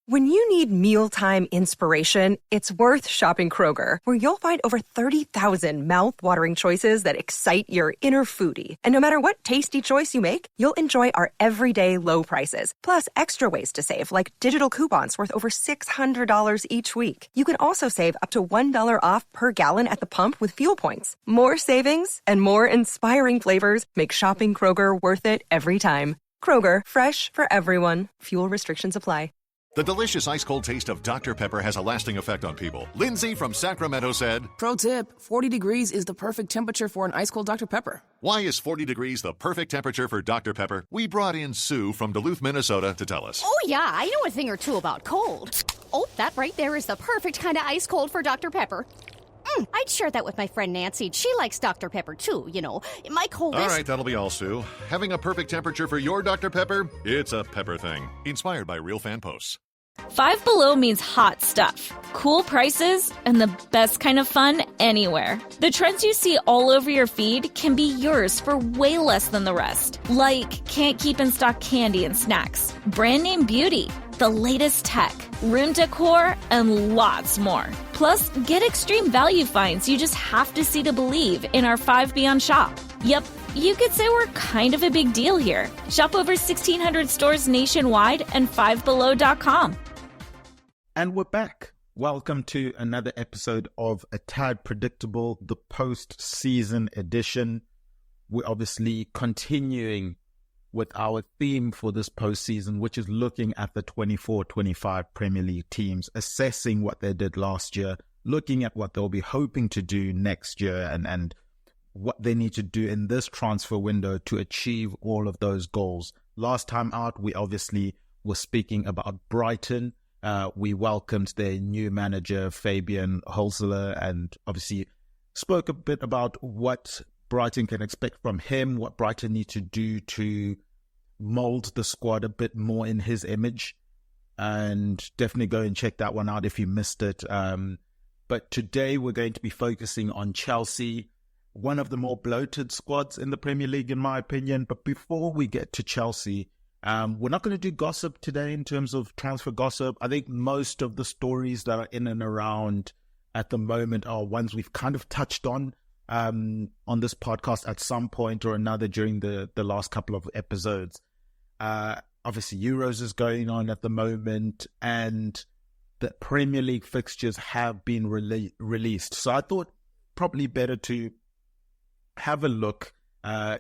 When you need mealtime inspiration, it's worth shopping Kroger, where you'll find over 30,000 mouth-watering choices that excite your inner foodie. And no matter what tasty choice you make, you'll enjoy our everyday low prices, plus extra ways to save, like digital coupons worth over $600 each week. You can also save up to $1 off per gallon at the pump with fuel points. More savings and more inspiring flavors make shopping Kroger worth it every time. Kroger, fresh for everyone. Fuel restrictions apply. The delicious ice-cold taste of Dr. Pepper has a lasting effect on people. Lindsay from Sacramento said, Pro tip, 40 degrees is the perfect temperature for an ice-cold Dr. Pepper. Why is 40 degrees the perfect temperature for Dr. Pepper? We brought in Sue from Duluth, Minnesota to tell us. Oh, yeah, I know a thing or two about cold. Oh, that right there is the perfect kind of ice cold for Dr. Pepper. I'd share that with my friend Nancy. She likes Dr. Pepper, too, you know. My coldest... All right, that'll be all, Sue. Having a perfect temperature for your Dr. Pepper? It's a Pepper thing. Inspired by real fan posts. Five Below means hot stuff, cool prices, and the best kind of fun anywhere. The trends you see all over your feed can be yours for way less than the rest. Like, can't keep in stock candy and snacks, brand name beauty, the latest tech, room decor, and lots more. Plus, get extreme value finds you just have to see to believe in our 5 Beyond shop. Yep, you could say we're kind of a big deal here. Shop over 1,600 stores nationwide and fivebelow.com. And we're back. Welcome to another episode of A Tad Predictable, the post-season edition. We're obviously continuing with our theme for this postseason, which is looking at the 24-25 Premier League teams, assessing what they did last year, looking at what they'll be hoping to do next year, and what they need to do in this transfer window to achieve all of those goals. Last time out, we obviously were speaking about Brighton. We welcomed their new manager, Fabian Holzler, and obviously spoke a bit about what Brighton can expect from him, what Brighton need to do to mold the squad a bit more in his image. And definitely go and check that one out if you missed it. But today we're going to be focusing on Chelsea, one of the more bloated squads in the Premier League, in my opinion. But before we get to Chelsea, we're not going to do gossip today in terms of transfer gossip. I think most of the stories that are in and around at the moment are ones we've kind of touched on this podcast at some point or another during the last couple of episodes. Obviously, Euros is going on at the moment, and the Premier League fixtures have been released. So I thought probably better to have a look,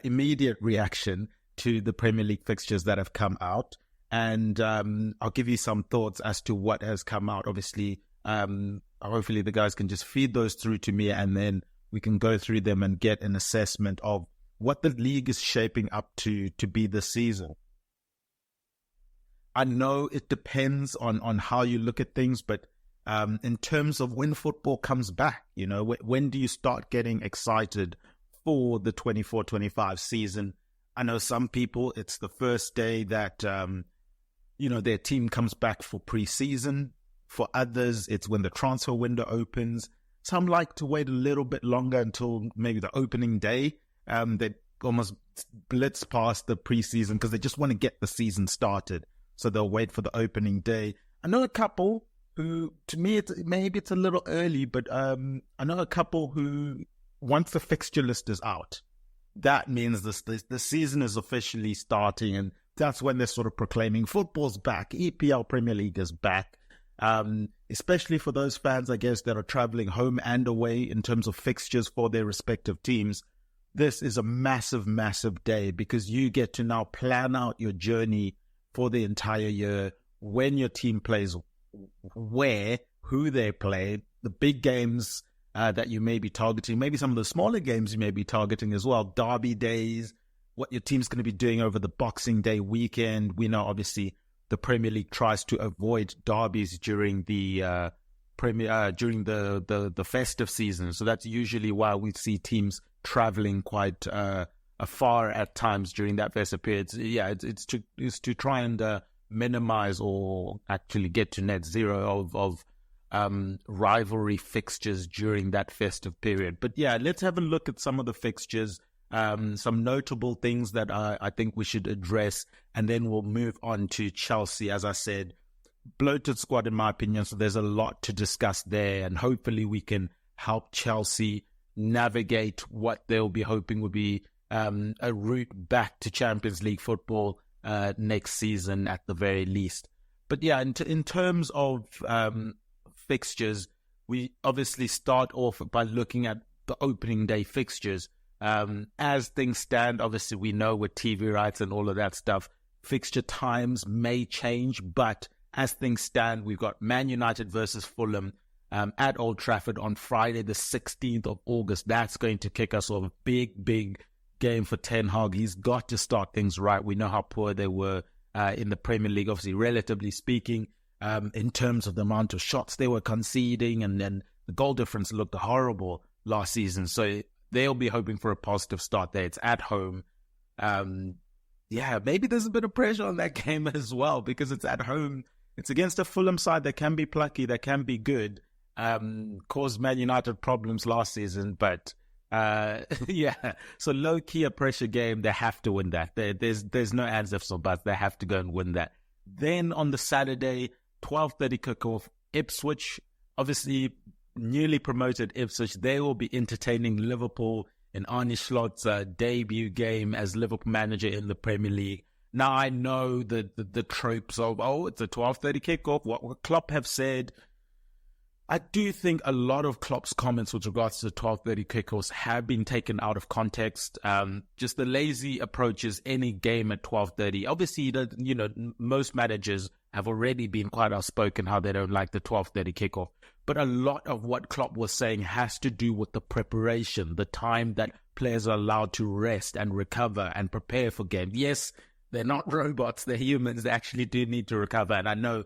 immediate reaction to the Premier League fixtures that have come out, and I'll give you some thoughts as to what has come out. Obviously, hopefully the guys can just feed those through to me, and then we can go through them and get an assessment of what the league is shaping up to be this season. I know it depends on how you look at things, but in terms of when football comes back, you know, when do you start getting excited for the 24-25 season? I know some people, it's the first day that, their team comes back for pre-season. For others, it's when the transfer window opens. Some like to wait a little bit longer until maybe the opening day. They almost blitz past the pre-season because they just want to get the season started. So they'll wait for the opening day. I know a couple who, to me, maybe it's a little early, but I know a couple who, once the fixture list is out, that means the season is officially starting, and that's when they're sort of proclaiming football's back, EPL Premier League is back, especially for those fans, I guess, that are traveling home and away in terms of fixtures for their respective teams. This is a massive, massive day because you get to now plan out your journey for the entire year, when your team plays where, who they play, the big games that you may be targeting, maybe some of the smaller games you may be targeting as well, derby days, what your team's going to be doing over the Boxing Day weekend. We know, obviously, the Premier League tries to avoid derbies during the the festive season. So that's usually why we see teams traveling quite afar at times during that festive period. So yeah, it's to try and minimize or actually get to net zero of rivalry fixtures during that festive period. But yeah, let's have a look at some of the fixtures, some notable things that I think we should address, and then we'll move on to Chelsea. As I said, bloated squad, in my opinion, so there's a lot to discuss there, and hopefully we can help Chelsea navigate what they'll be hoping would be a route back to Champions League football next season at the very least. But yeah, in terms of fixtures, we obviously start off by looking at the opening day fixtures. As things stand, obviously we know with TV rights and all of that stuff, fixture times may change, but as things stand, we've got Man United versus Fulham at Old Trafford on Friday the 16th of August. That's going to kick us off. A big game for Ten Hag. He's got to start things right. We know how poor they were in the Premier League, obviously, relatively speaking, in terms of the amount of shots they were conceding, and then the goal difference looked horrible last season. So they'll be hoping for a positive start there. It's at home. Yeah, maybe there's a bit of pressure on that game as well because it's at home. It's against a Fulham side that can be plucky, that can be good. Caused Man United problems last season, but yeah. So low-key a pressure game. They have to win that. There's no ands, ifs, or buts. They have to go and win that. Then on the Saturday, 12:30 kickoff, Ipswich, obviously newly promoted Ipswich, they will be entertaining Liverpool in Arne Slot's debut game as Liverpool manager in the Premier League. Now, I know the tropes of, it's a 12:30 kickoff, what Klopp have said. I do think a lot of Klopp's comments with regards to the 12:30 kickoffs have been taken out of context. Just the lazy approaches any game at 12:30. Obviously, most managers have already been quite outspoken how they don't like the 12:30 kickoff. But a lot of what Klopp was saying has to do with the preparation, the time that players are allowed to rest and recover and prepare for games. Yes, they're not robots, they're humans. They actually do need to recover. And I know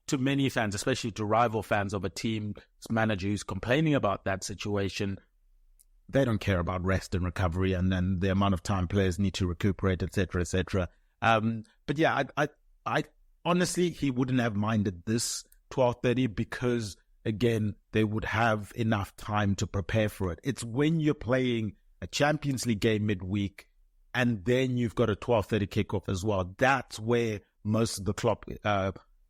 to many fans, especially to rival fans of a team's manager who's complaining about that situation, they don't care about rest and recovery and then the amount of time players need to recuperate, etc., etc. But yeah, I honestly, he wouldn't have minded this 12:30 because, again, they would have enough time to prepare for it. It's when you're playing a Champions League game midweek and then you've got a 12:30 kickoff as well. That's where most of the Klopp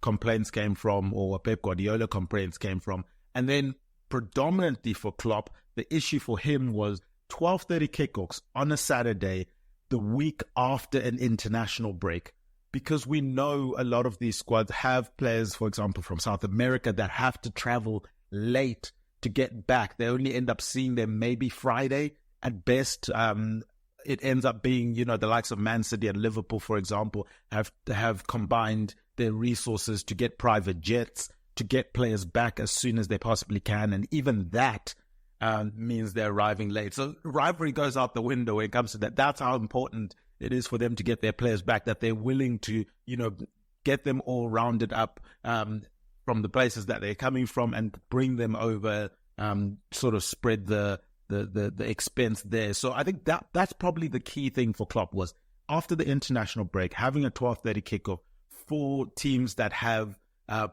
complaints came from, or Pep Guardiola complaints came from. And then predominantly for Klopp, the issue for him was 12:30 kickoffs on a Saturday, the week after an international break. Because we know a lot of these squads have players, for example, from South America that have to travel late to get back. They only end up seeing them maybe Friday at best. It ends up being, the likes of Man City and Liverpool, for example, have combined their resources to get private jets, to get players back as soon as they possibly can. And even that means they're arriving late. So rivalry goes out the window when it comes to that. That's how important it is for them to get their players back, that they're willing to, get them all rounded up from the places that they're coming from and bring them over, sort of spread the expense there. So I think that's probably the key thing for Klopp was after the international break, having a 12:30 kickoff for teams that have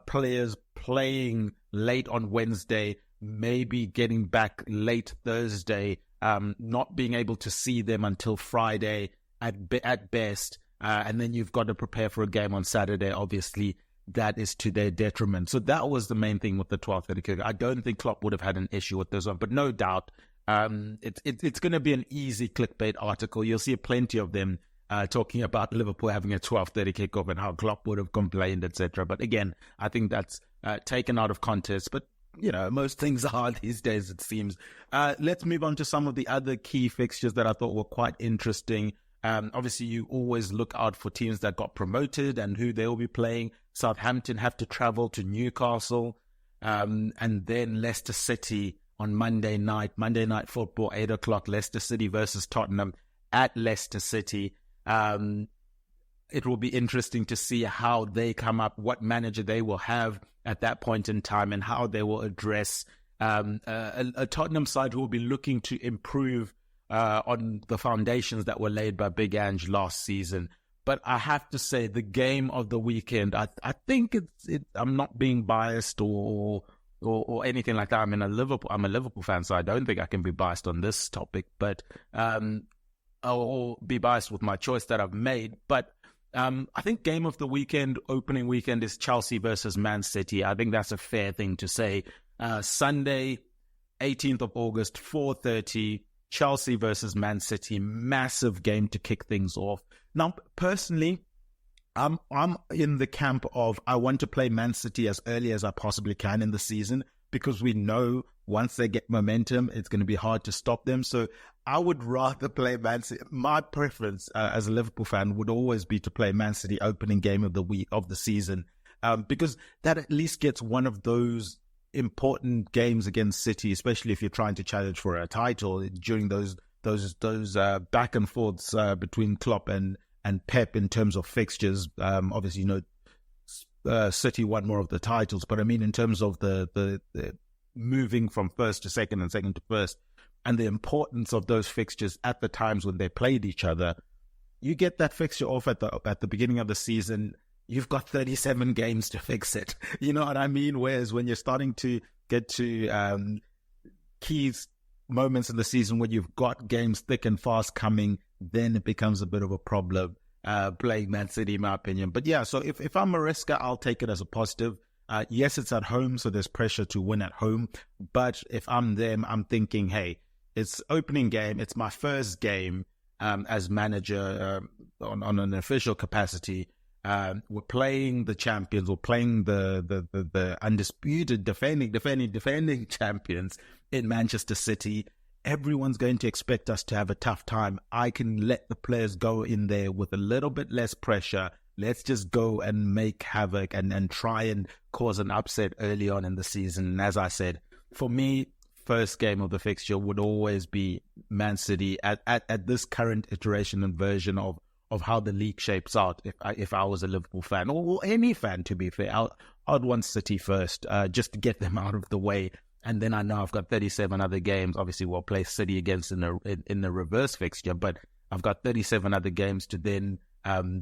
players playing late on Wednesday, maybe getting back late Thursday, not being able to see them until Friday at best, and then you've got to prepare for a game on Saturday. Obviously, that is to their detriment. So that was the main thing with the 12:30 kickoff. I don't think Klopp would have had an issue with this one, but no doubt, it's going to be an easy clickbait article. You'll see plenty of them talking about Liverpool having a 12:30 kickoff and how Klopp would have complained, etc. But again, I think that's taken out of context. But most things are these days, it seems. Let's move on to some of the other key fixtures that I thought were quite interesting. Obviously, you always look out for teams that got promoted and who they will be playing. Southampton have to travel to Newcastle, and then Leicester City on Monday night football, 8 o'clock, Leicester City versus Tottenham at Leicester City. It will be interesting to see how they come up, what manager they will have at that point in time, and how they will address a Tottenham side who will be looking to improve on the foundations that were laid by Big Ange last season. But I have to say, the game of the weekend, I think I'm not being biased or anything like that. I'm a Liverpool fan, so I don't think I can be biased on this topic. But I'll be biased with my choice that I've made. But I think game of the weekend, opening weekend, is Chelsea versus Man City. I think that's a fair thing to say. Sunday, 18th of August, 4:30, Chelsea versus Man City. Massive game to kick things off. Now, personally, I'm in the camp of I want to play Man City as early as I possibly can in the season, because we know once they get momentum, it's going to be hard to stop them. So I would rather play Man City. My preference as a Liverpool fan would always be to play Man City opening game of the week of the season, because that at least gets one of those important games against City, especially if you're trying to challenge for a title during those back and forths between Klopp and Pep in terms of fixtures. Obviously, City won more of the titles, but I mean in terms of the moving from first to second and second to first, and the importance of those fixtures at the times when they played each other. You get that fixture off at the beginning of the season, you've got 37 games to fix it. You know what I mean? Whereas when you're starting to get to key moments in the season when you've got games thick and fast coming, then it becomes a bit of a problem playing Man City, in my opinion. But yeah, so if I'm Maresca, I'll take it as a positive. Yes, it's at home, so there's pressure to win at home. But if I'm them, I'm thinking, hey, it's opening game. It's my first game as manager on an official capacity. We're playing the champions. We're playing the undisputed defending champions in Manchester City. Everyone's going to expect us to have a tough time. I can let the players go in there with a little bit less pressure. Let's just go and make havoc and try and cause an upset early on in the season. And as I said, for me, first game of the fixture would always be Man City at this current iteration and version of how the league shapes out. If I was a Liverpool fan, or any fan, to be fair, I'd want City first, just to get them out of the way. And then I know I've got 37 other games. Obviously, we'll play City against in the reverse fixture, but I've got 37 other games to then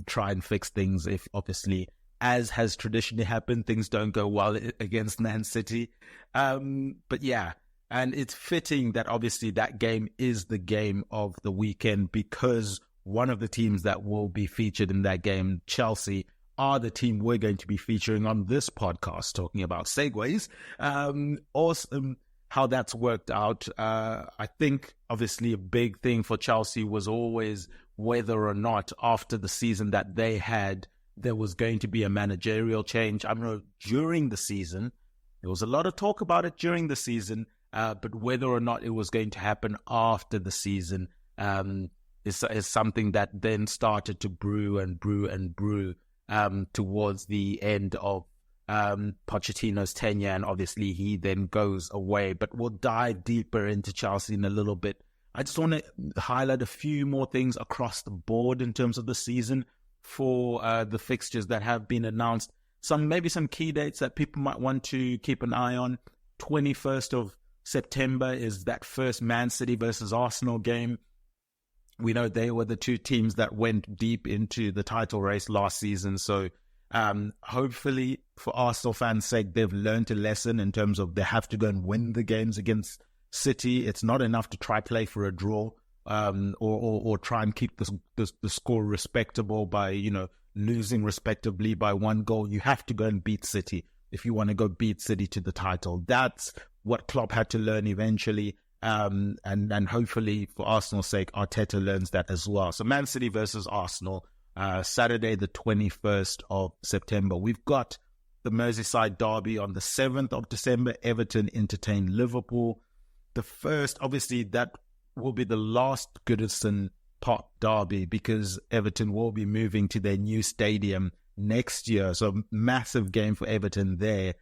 try and fix things if, obviously, as has traditionally happened, things don't go well against Man City. But yeah, and it's fitting that obviously that game is the game of the weekend, because one of the teams that will be featured in that game, Chelsea, are the team we're going to be featuring on this podcast, talking about segues. Awesome how that's worked out. I think obviously a big thing for Chelsea was always whether or not after the season that they had, there was going to be a managerial change. I know during the season, there was a lot of talk about it during the season, but whether or not it was going to happen after the season is something that then started to brew towards the end of Pochettino's tenure, and obviously he then goes away. But we'll dive deeper into Chelsea in a little bit. I just want to highlight a few more things across the board in terms of the season for the fixtures that have been announced. Maybe some key dates that people might want to keep an eye on. 21st of September is that first Man City versus Arsenal game. We know they were the two teams that went deep into the title race last season. So hopefully, for Arsenal fans' sake, they've learned a lesson in terms of they have to go and win the games against City. It's not enough to try play for a draw or try and keep the score respectable by, losing respectably by one goal. You have to go and beat City if you want to go beat City to the title. That's what Klopp had to learn eventually. And hopefully, for Arsenal's sake, Arteta learns that as well. So Man City versus Arsenal, Saturday the 21st of September. We've got the Merseyside derby on the 7th of December. Everton entertain Liverpool. The first, obviously, that will be the last Goodison Park derby, because Everton will be moving to their new stadium next year. So massive game for Everton there.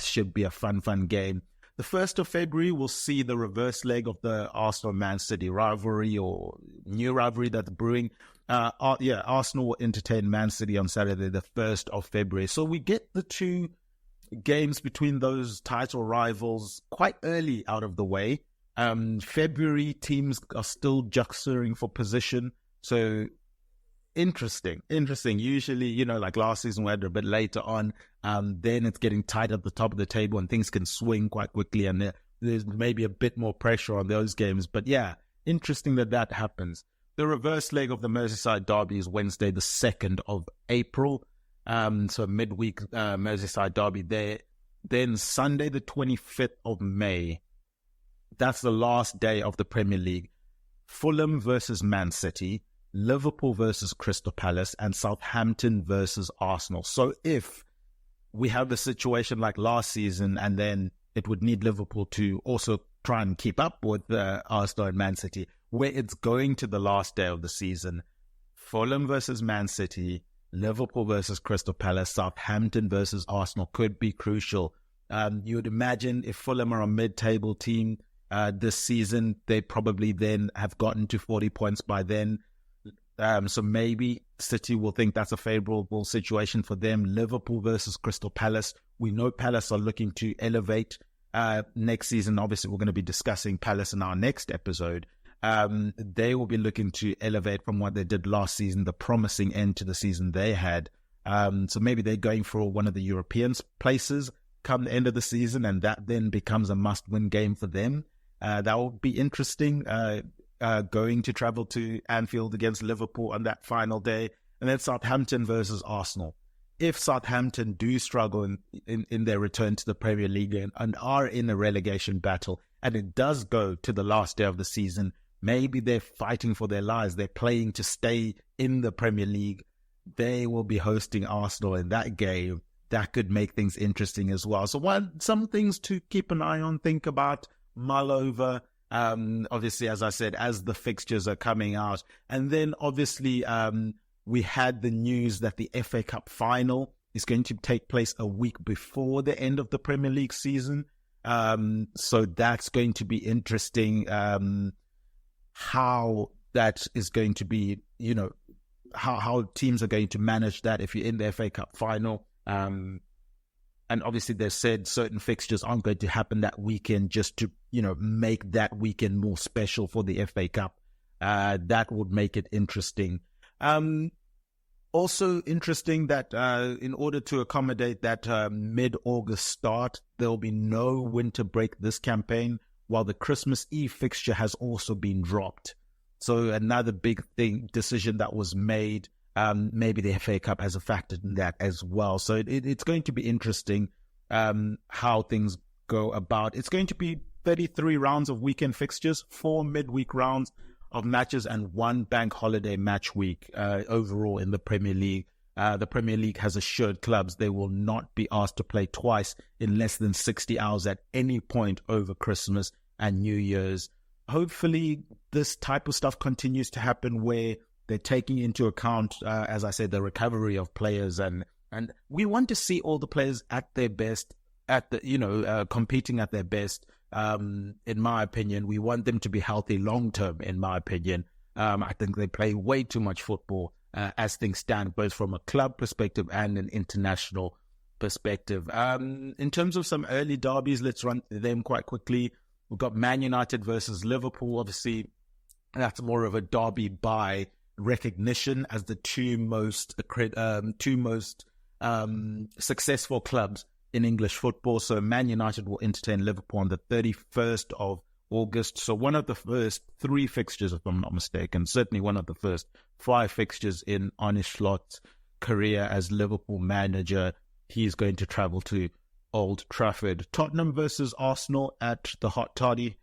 Should be a fun game. The 1st of February, we'll see the reverse leg of the Arsenal-Man City rivalry, or new rivalry that's brewing. Arsenal will entertain Man City on Saturday, the 1st of February. So we get the two games between those title rivals quite early out of the way. February, teams are still juxering for position. So interesting. Usually, like last season, we had a bit later on. Then it's getting tight at the top of the table and things can swing quite quickly, and there's maybe a bit more pressure on those games. But yeah, interesting that happens. The reverse leg of the Merseyside derby is Wednesday, the 2nd of April. So midweek Merseyside derby there. Then Sunday, the 25th of May. That's the last day of the Premier League. Fulham versus Man City, Liverpool versus Crystal Palace, and Southampton versus Arsenal. So if we have a situation like last season, and then it would need Liverpool to also try and keep up with Arsenal and Man City, where it's going to the last day of the season, Fulham versus Man City, Liverpool versus Crystal Palace, Southampton versus Arsenal could be crucial. You would imagine if Fulham are a mid-table team this season, they probably then have gotten to 40 points by then. So maybe City will think that's a favourable situation for them. Liverpool versus Crystal Palace. We know Palace are looking to elevate next season. Obviously, we're going to be discussing Palace in our next episode. They will be looking to elevate from what they did last season, the promising end to the season they had. So maybe they're going for one of the European places come the end of the season, and that then becomes a must-win game for them. That will be interesting, going to travel to Anfield against Liverpool on that final day. And then Southampton versus Arsenal. If Southampton do struggle in their return to the Premier League and are in a relegation battle, and it does go to the last day of the season, maybe they're fighting for their lives. They're playing to stay in the Premier League. They will be hosting Arsenal in that game. That could make things interesting as well. So some things to keep an eye on, think about, mull over. Obviously, as I said, as the fixtures are coming out. And then obviously we had the news that the FA Cup final is going to take place a week before the end of the Premier League season. So that's going to be interesting, how that is going to be, how teams are going to manage that if you're in the FA Cup final. And obviously they said certain fixtures aren't going to happen that weekend just to, make that weekend more special for the FA Cup. That would make it interesting. Also interesting that in order to accommodate that mid-August start, there will be no winter break this campaign, while the Christmas Eve fixture has also been dropped. So another big decision that was made. Maybe the FA Cup has a factor in that as well. So it's going to be interesting how things go about. It's going to be 33 rounds of weekend fixtures, 4 midweek rounds of matches, and 1 bank holiday match week overall in the Premier League. The Premier League has assured clubs they will not be asked to play twice in less than 60 hours at any point over Christmas and New Year's. Hopefully this type of stuff continues to happen where they're taking into account, as I said, the recovery of players, and we want to see all the players at their best, competing at their best. In my opinion, we want them to be healthy long term. In my opinion, I think they play way too much football as things stand, both from a club perspective and an international perspective. In terms of some early derbies, let's run through them quite quickly. We've got Man United versus Liverpool. Obviously, that's more of a derby by recognition as the two most successful clubs in English football. So Man United will entertain Liverpool on the 31st of August. So one of the first 3 fixtures, if I'm not mistaken, certainly one of the first 5 fixtures in Arne Slot's career as Liverpool manager. He's going to travel to Old Trafford. Tottenham versus Arsenal at the Hot Toddy,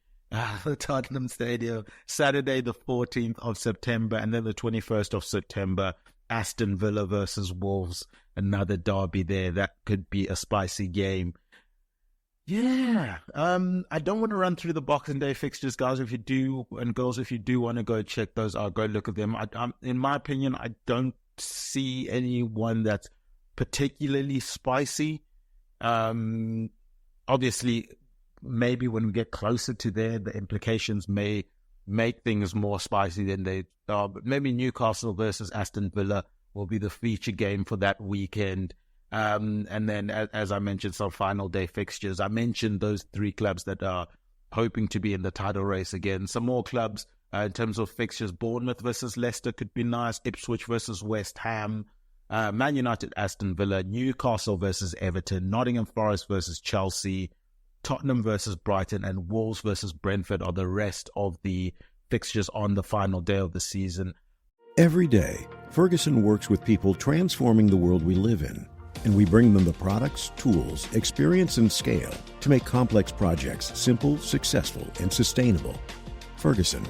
the Tottenham Stadium, Saturday the 14th of September, and then the 21st of September, Aston Villa versus Wolves, another derby there. That could be a spicy game. Yeah, I don't want to run through the Boxing Day fixtures, guys. If you do, and girls, if you do want to go check those out, go look at them. In my opinion, I don't see anyone that's particularly spicy. Obviously, maybe when we get closer to there, the implications may make things more spicy than they are. But maybe Newcastle versus Aston Villa will be the feature game for that weekend. And then, as I mentioned, some final day fixtures. I mentioned those 3 clubs that are hoping to be in the title race again. Some more clubs in terms of fixtures. Bournemouth versus Leicester could be nice. Ipswich versus West Ham. Man United, Aston Villa. Newcastle versus Everton. Nottingham Forest versus Chelsea. Tottenham versus Brighton, and Wolves versus Brentford are the rest of the fixtures on the final day of the season. Every day, Ferguson works with people transforming the world we live in, and we bring them the products, tools, experience, and scale to make complex projects simple, successful, and sustainable. Ferguson.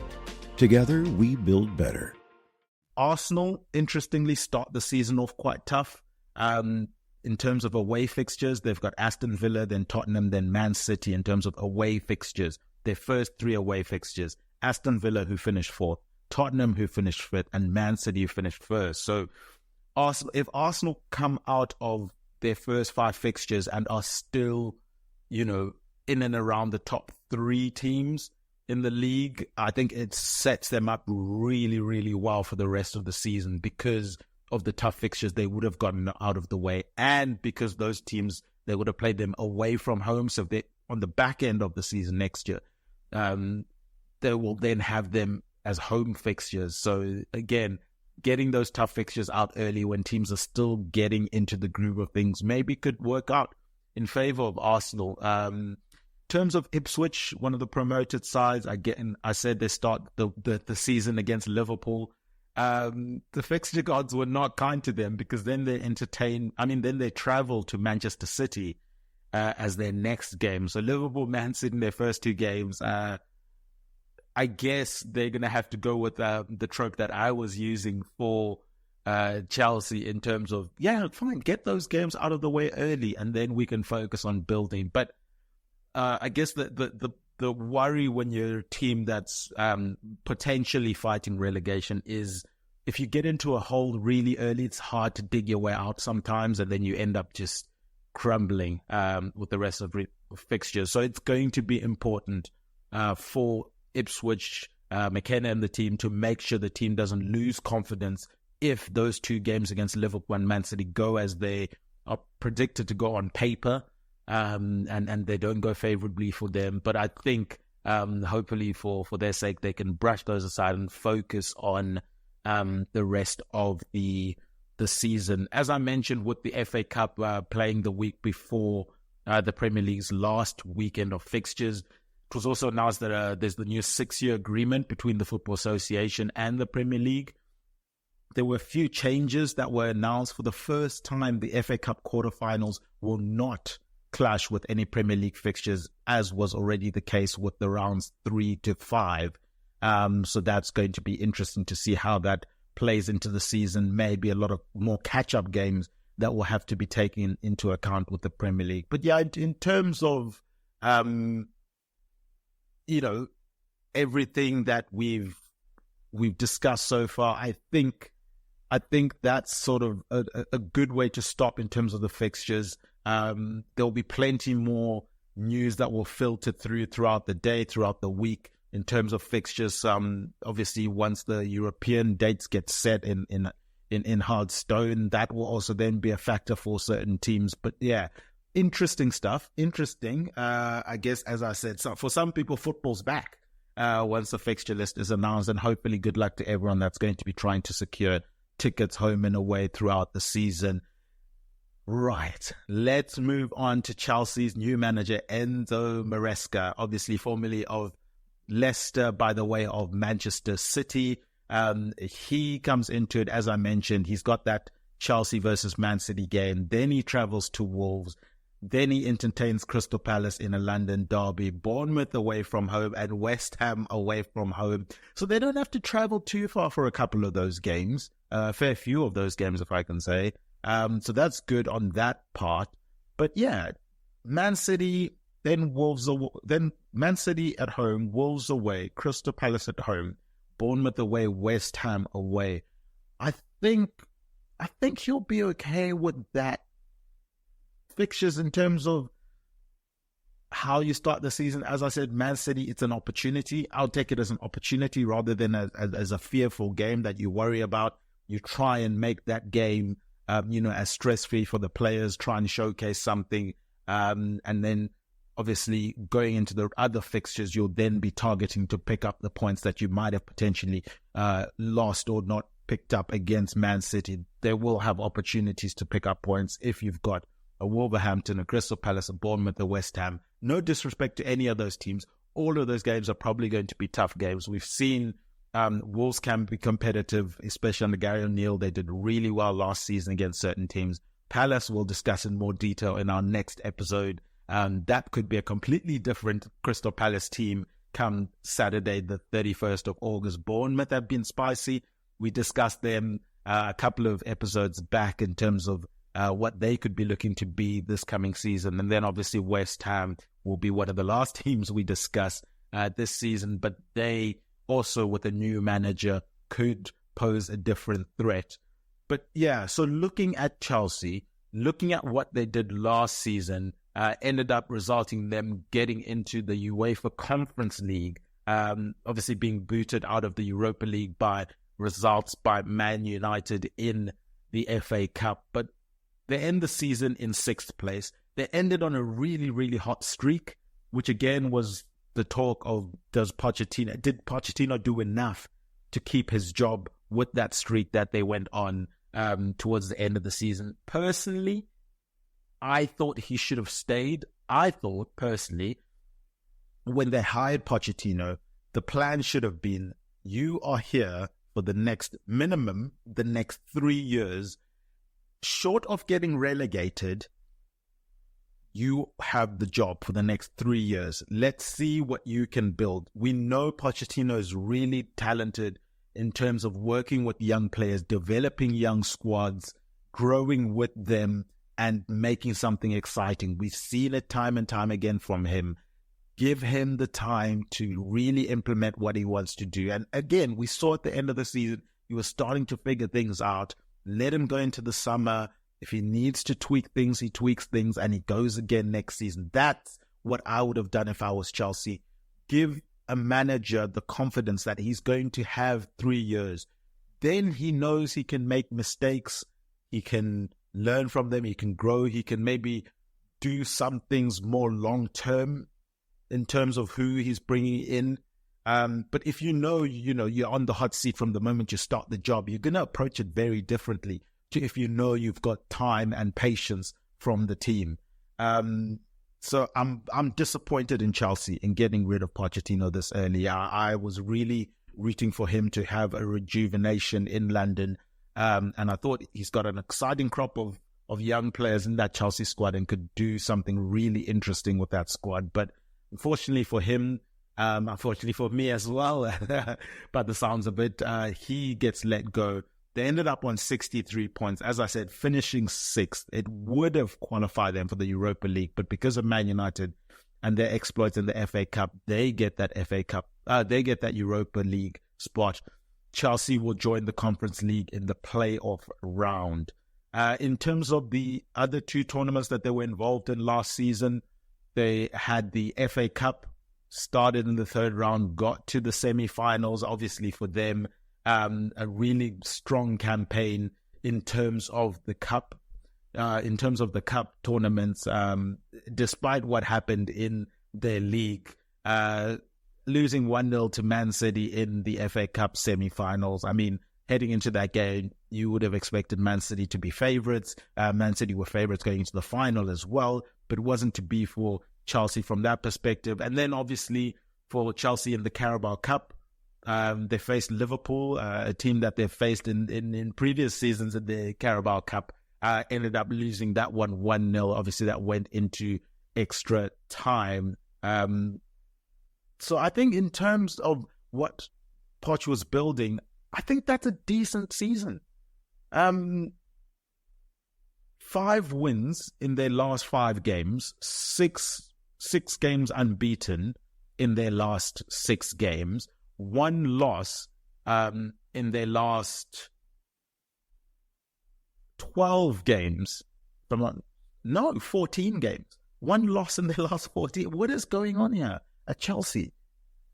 Together, we build better. Arsenal, interestingly, start the season off quite tough. In terms of away fixtures, they've got Aston Villa, then Tottenham, then Man City in terms of away fixtures. Their first 3 away fixtures. Aston Villa, who finished 4th, Tottenham, who finished 5th, and Man City, who finished 1st. So if Arsenal come out of their first 5 fixtures and are still, in and around the top 3 teams in the league, I think it sets them up really, really well for the rest of the season because of the tough fixtures they would have gotten out of the way, and because those teams, they would have played them away from home. So they, on the back end of the season next year, they will then have them as home fixtures. So again, getting those tough fixtures out early when teams are still getting into the groove of things maybe could work out in favor of Arsenal. In terms of Ipswich, one of the promoted sides, I said they start the season against Liverpool. The fixture gods were not kind to them because then they travel to Manchester City as their next game. So Liverpool, Man City in their first 2 games. I guess they're going to have to go with the trope that I was using for Chelsea in terms of, fine, get those games out of the way early and then we can focus on building. But I guess the worry when you're a team that's potentially fighting relegation is if you get into a hole really early, it's hard to dig your way out sometimes, and then you end up just crumbling with the rest of fixtures. So it's going to be important for Ipswich, McKenna and the team to make sure the team doesn't lose confidence if those 2 games against Liverpool and Man City go as they are predicted to go on paper. And they don't go favorably for them. But I think hopefully for their sake, they can brush those aside and focus on the rest of the season. As I mentioned, with the FA Cup playing the week before the Premier League's last weekend of fixtures, it was also announced that there's the new 6-year agreement between the Football Association and the Premier League. There were a few changes that were announced. For the first time, the FA Cup quarterfinals will not clash with any Premier League fixtures, as was already the case with the rounds 3 to 5. So that's going to be interesting to see how that plays into the season. Maybe a lot of more catch-up games that will have to be taken into account with the Premier League. But yeah, in terms of, everything that we've discussed so far, I think that's sort of a good way to stop in terms of the fixtures. There'll be plenty more news that will filter throughout the day, throughout the week in terms of fixtures. Obviously, once the European dates get set in hard stone, that will also then be a factor for certain teams. But yeah, interesting stuff. I guess, as I said, so for some people, football's back once the fixture list is announced, and hopefully good luck to everyone that's going to be trying to secure tickets home and away throughout the season. Right, let's move on to Chelsea's new manager, Enzo Maresca, obviously formerly of Leicester by the way of Manchester City. He comes into it, as I mentioned, he's got that Chelsea versus Man City game. Then he travels to Wolves. Then he entertains Crystal Palace in a London derby, Bournemouth away from home, and West Ham away from home. So they don't have to travel too far for a couple of those games, a fair few of those games, if I can say. So that's good on that part. But yeah, Man City, then Wolves, then Man City at home, Wolves away, Crystal Palace at home, Bournemouth away, West Ham away. I think he'll be okay with that fixtures in terms of how you start the season. As I said, Man City, it's an opportunity. I'll take it as an opportunity rather than as a fearful game that you worry about. You try and make that game, as stress-free for the players, try and showcase something. And then obviously going into the other fixtures, you'll then be targeting to pick up the points that you might have potentially lost or not picked up against Man City. They will have opportunities to pick up points if you've got a Wolverhampton, a Crystal Palace, a Bournemouth, a West Ham. No disrespect to any of those teams. all of those games are probably going to be tough games. We've seen Wolves can be competitive, especially under Gary O'Neill. They did really well last season against certain teams. Palace we'll discuss in more detail in our next episode. That could be a completely different Crystal Palace team come Saturday, the 31st of August. Bournemouth have been spicy. We discussed them a couple of episodes back in terms of what they could be looking to be this coming season. And then obviously West Ham will be one of the last teams we discuss this season. But they also, with a new manager, could pose a different threat. But yeah, so looking at Chelsea, looking at what they did last season, ended up resulting them getting into the UEFA Conference League, obviously being booted out of the Europa League by results by Man United in the FA Cup. But they end the season in 6th place. They ended on a really, really hot streak, which again was the talk of did Pochettino do enough to keep his job with that streak that they went on towards the end of the season. Personally, I thought he should have stayed. I thought, personally, when they hired Pochettino, the plan should have been, you are here for the next 3 years. Short of getting relegated, you have the job for the next 3 years. Let's see what you can build. We know Pochettino is really talented in terms of working with young players, developing young squads, growing with them, and making something exciting. We've seen it time and time again from him. Give him the time to really implement what he wants to do. And again, we saw at the end of the season, he was starting to figure things out. Let him go into the summer. If he needs to tweak things, he tweaks things, and he goes again next season. That's what I would have done if I was Chelsea. Give a manager the confidence that he's going to have 3 years. Then he knows he can make mistakes. He can learn from them. He can grow. He can maybe do some things more long-term in terms of who he's bringing in. But if you're on the hot seat from the moment you start the job, you're going to approach it very differently to if you know you've got time and patience from the team. So I'm disappointed in Chelsea in getting rid of Pochettino this early. I was really rooting for him to have a rejuvenation in London. And I thought he's got an exciting crop of young players in that Chelsea squad and could do something really interesting with that squad. But unfortunately for him, unfortunately for me as well, by the sounds of it, he gets let go. They ended up on 63 points. As I said, finishing 6th. It would have qualified them for the Europa League, but because of Man United and their exploits in the FA Cup, they get that they get that Europa League spot. Chelsea will join the Conference League in the playoff round. In terms of the other 2 tournaments that they were involved in last season, they had the FA Cup, started in the 3rd round, got to the semi-finals. Obviously for them, a really strong campaign in terms of the cup, tournaments, despite what happened in their league, losing 1-0 to Man City in the FA Cup semi-finals. I mean, heading into that game, you would have expected Man City to be favourites. Man City were favourites going into the final as well, but it wasn't to be for Chelsea from that perspective. And then obviously for Chelsea in the Carabao Cup, they faced Liverpool, a team that they've faced in previous seasons in the Carabao Cup, ended up losing that one 1-0. Obviously, that went into extra time. So I think in terms of what Poch was building, I think that's a decent season. 5 wins in their last 5 games, six games unbeaten in their last 6 games. 1 loss in their last 12 games. 14 games. 1 loss in their last 14. What is going on here at Chelsea?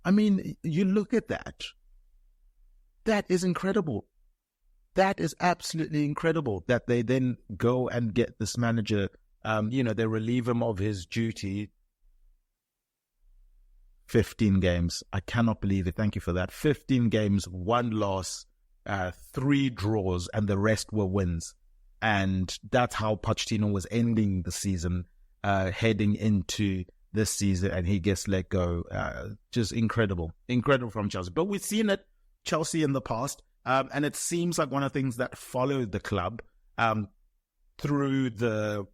I mean, you look at that. That is incredible. That is absolutely incredible that they then go and get this manager. They relieve him of his duty. 15 games. I cannot believe it. Thank you for that. 15 games, 1 loss, 3 draws, and the rest were wins. And that's how Pochettino was ending the season, heading into this season, and he gets let go. Just incredible from Chelsea. But we've seen it, Chelsea in the past, and it seems like one of the things that followed the club through the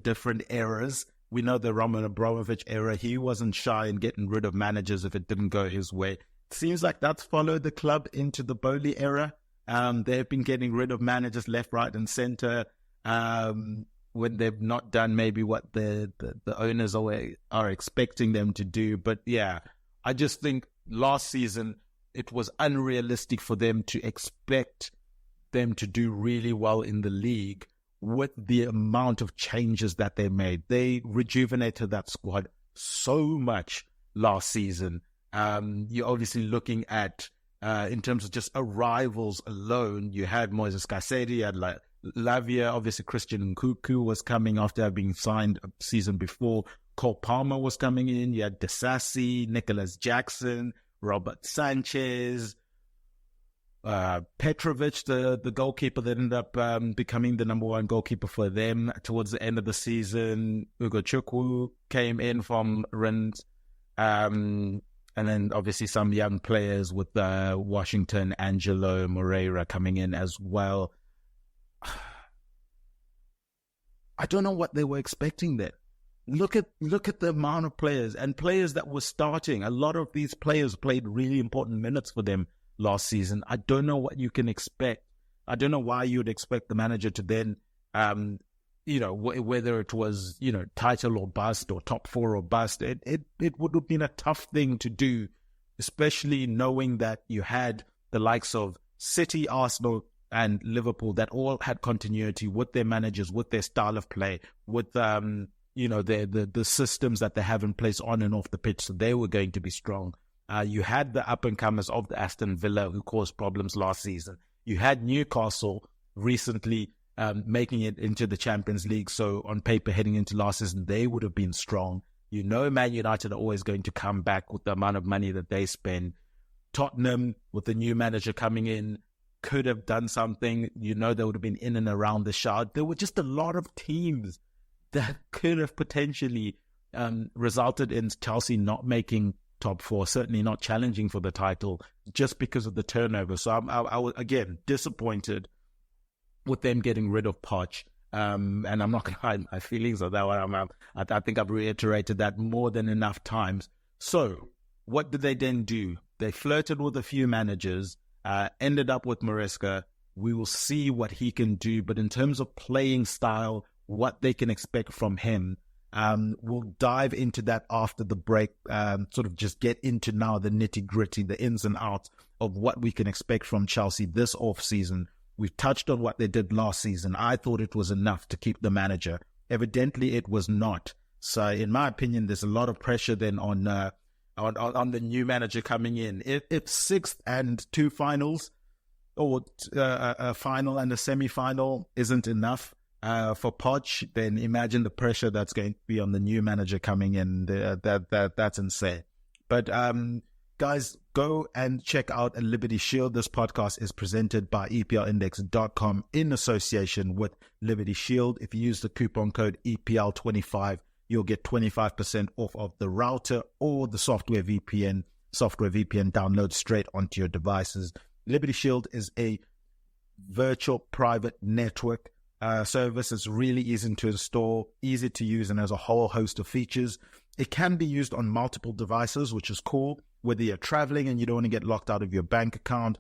different eras. We know the Roman Abramovich era, he wasn't shy in getting rid of managers if it didn't go his way. It seems like that's followed the club into the Bowley era. They've been getting rid of managers left, right, and centre when they've not done maybe what the owners are expecting them to do. But yeah, I just think last season it was unrealistic for them to expect them to do really well in the league with the amount of changes that they made. They rejuvenated that squad so much last season. You're obviously looking at, in terms of just arrivals alone, you had Moises Caicedo, you had like Lavia, obviously Christian Nkunku was coming after being signed a season before. Cole Palmer was coming in. You had Disasi, Nicholas Jackson, Robert Sanchez, Petrovic, the goalkeeper that ended up becoming the number one goalkeeper for them towards the end of the season. Ugo Chukwu came in from Rennes. And then obviously some young players with Washington, Angelo, Moreira coming in as well. I don't know what they were expecting there. Look at the amount of players and players that were starting. A lot of these players played really important minutes for them last season. I don't know what you can expect. I don't know why you would expect the manager to then, whether it was, title or bust or top four or bust. It would have been a tough thing to do, especially knowing that you had the likes of City, Arsenal, and Liverpool that all had continuity with their managers, with their style of play, with the systems that they have in place on and off the pitch. So they were going to be strong. You had the up-and-comers of the Aston Villa who caused problems last season. You had Newcastle recently making it into the Champions League. So on paper, heading into last season, they would have been strong. Man United are always going to come back with the amount of money that they spend. Tottenham, with the new manager coming in, could have done something. They would have been in and around the shout. There were just a lot of teams that could have potentially resulted in Chelsea not making top four, certainly not challenging for the title, just because of the turnover. So I was, again, disappointed with them getting rid of Poch. And I'm not going to hide my feelings on that one. I think I've reiterated that more than enough times. So what did they then do? They flirted with a few managers, ended up with Maresca. We will see what he can do. But in terms of playing style, what they can expect from him, we'll dive into that after the break, sort of just get into now the nitty-gritty, the ins and outs of what we can expect from Chelsea this off-season. We've touched on what they did last season. I thought it was enough to keep the manager. Evidently, it was not. So, in my opinion, there's a lot of pressure then on the new manager coming in. If sixth and two finals, or a final and a semi-final isn't enough for Poch, then imagine the pressure that's going to be on the new manager coming in. That's insane. But guys, go and check out a Liberty Shield. This podcast is presented by EPLindex.com in association with Liberty Shield. If you use the coupon code EPL25, you'll get 25% off of the router or the software VPN download straight onto your devices. Liberty Shield is a virtual private network service. It's really easy to install, easy to use, and has a whole host of features. It can be used on multiple devices, which is cool, whether you're traveling and you don't want to get locked out of your bank account,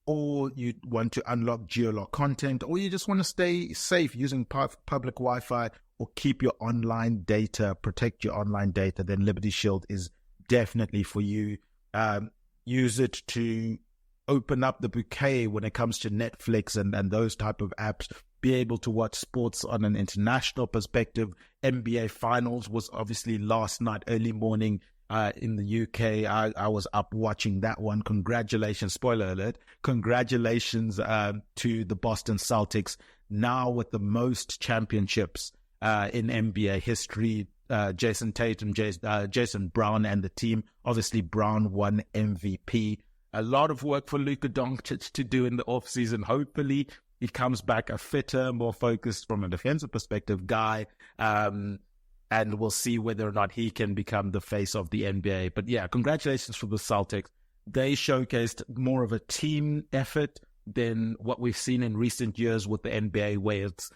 or you want to unlock geolock content, or you just want to stay safe using public Wi-Fi or keep your online data, protect your online data, then Liberty Shield is definitely for you. Use it to open up the bouquet when it comes to Netflix and those type of apps. Be able to watch sports on an international perspective. NBA Finals was obviously last night, early morning in the UK. I was up watching that one. Congratulations, spoiler alert, congratulations to the Boston Celtics, now with the most championships in NBA history. Jason Tatum, Jason Brown and the team. Obviously, Brown won MVP. A lot of work for Luka Doncic to do in the offseason. Hopefully, he comes back a fitter, more focused from a defensive perspective guy. And and we'll see whether or not he can become the face of the NBA. But yeah, congratulations for the Celtics. They showcased more of a team effort than what we've seen in recent years with the NBA, where it's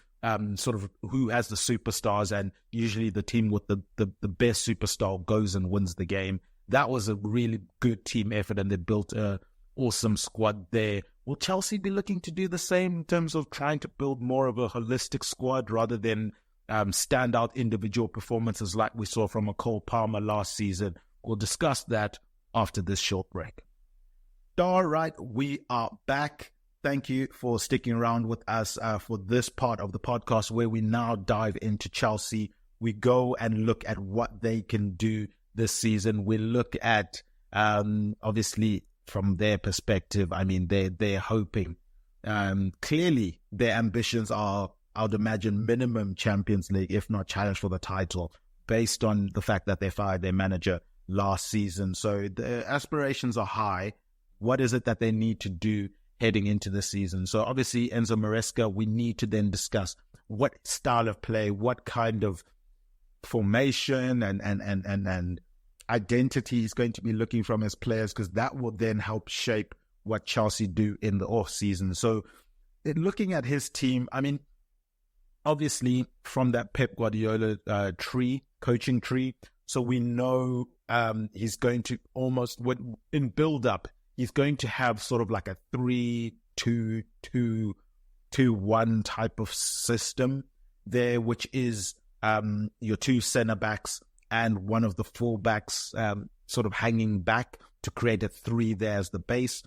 sort of who has the superstars, and usually the team with the best superstar goes and wins the game. That was a really good team effort, and they built a awesome squad there. Will Chelsea be looking to do the same in terms of trying to build more of a holistic squad rather than standout individual performances like we saw from a Cole Palmer last season? We'll discuss that after this short break. All right, we are back. Thank you for sticking around with us for this part of the podcast where we now dive into Chelsea. We go and look at what they can do this season. We look at, obviously, from their perspective, I mean, they're hoping. Clearly, their ambitions are, I would imagine, minimum Champions League, if not challenge for the title, based on the fact that they fired their manager last season. So the aspirations are high. What is it that they need to do heading into the season? So obviously, Enzo Maresca, we need to then discuss what style of play, what kind of formation and identity he's going to be looking from his players, because that will then help shape what Chelsea do in the off season. So looking at his team, I mean, obviously from that Pep Guardiola coaching tree, so we know he's going to almost, in build-up, he's going to have sort of like a 3-2-2-1 type of system there, which is your two centre-backs and one of the full-backs sort of hanging back to create a 3 there as the base.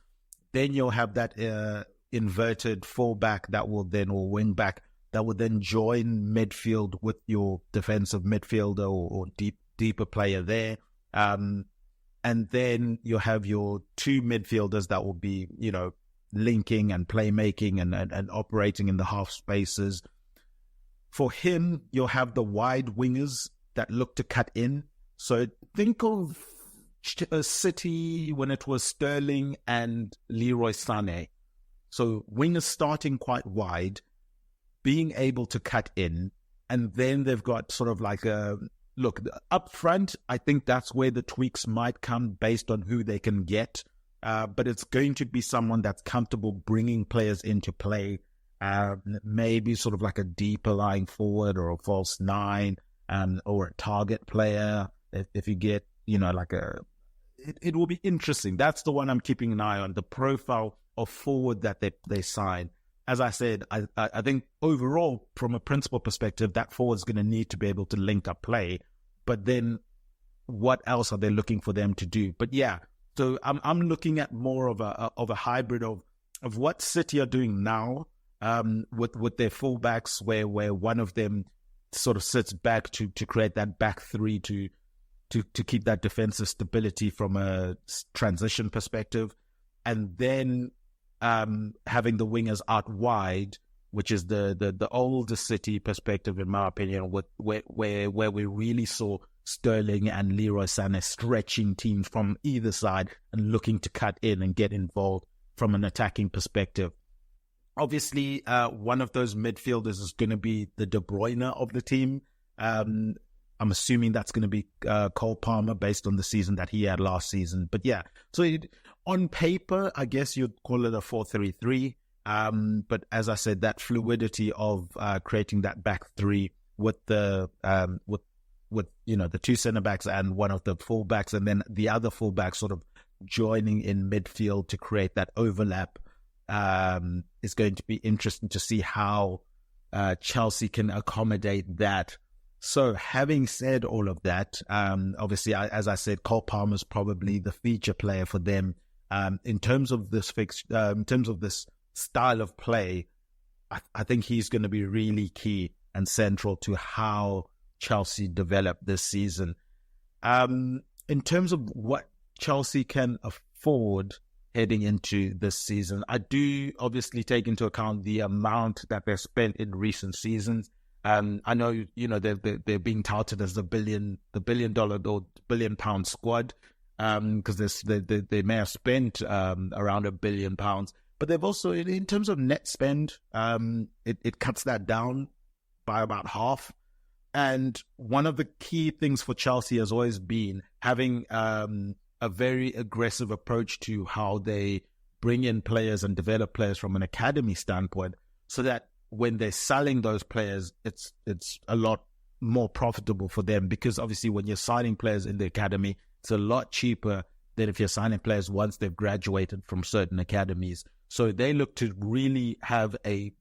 Then you'll have that inverted full-back that will then, or wing-back, that will then join midfield with your defensive midfielder or deeper player there. And then you'll have your two midfielders that will be, linking and playmaking and operating in the half spaces. For him, you'll have the wide wingers that look to cut in. So think of City when it was Sterling and Leroy Sané. So wingers starting quite wide, being able to cut in, and then they've got sort of like look, up front, I think that's where the tweaks might come based on who they can get. But it's going to be someone that's comfortable bringing players into play, maybe sort of like a deeper lying forward or a false 9, or a target player. If you get, it will be interesting. That's the one I'm keeping an eye on, the profile of forward that they sign. As I said, I think overall, from a principal perspective, that forward's going to need to be able to link up play. But then what else are they looking for them to do? But yeah, so I'm looking at more of a hybrid of what City are doing now with their fullbacks, where one of them sort of sits back to create that back 3 to keep that defensive stability from a transition perspective. And then having the wingers out wide, which is the older City perspective, in my opinion, where we really saw Sterling and Leroy Sané stretching teams from either side and looking to cut in and get involved from an attacking perspective. Obviously, one of those midfielders is going to be the De Bruyne of the team. I'm assuming that's going to be Cole Palmer based on the season that he had last season. But yeah, so on paper, I guess you'd call it a 4-3-3. But as I said, that fluidity of creating that back 3 with the the two centre backs and one of the full backs, and then the other full back sort of joining in midfield to create that overlap, is going to be interesting to see how Chelsea can accommodate that. So having said all of that, obviously, as I said, Cole Palmer is probably the feature player for them. In terms of this in terms of this style of play, I think he's going to be really key and central to how Chelsea develop this season. In terms of what Chelsea can afford heading into this season, I do obviously take into account the amount that they've spent in recent seasons. I know, they're being touted as the $1 billion or £1 billion squad, because they may have spent around £1 billion, but they've also, in terms of net spend, it cuts that down by about half. And one of the key things for Chelsea has always been having a very aggressive approach to how they bring in players and develop players from an academy standpoint, so that when they're selling those players, it's a lot more profitable for them, because obviously when you're signing players in the academy, it's a lot cheaper than if you're signing players once they've graduated from certain academies. So they look to really have a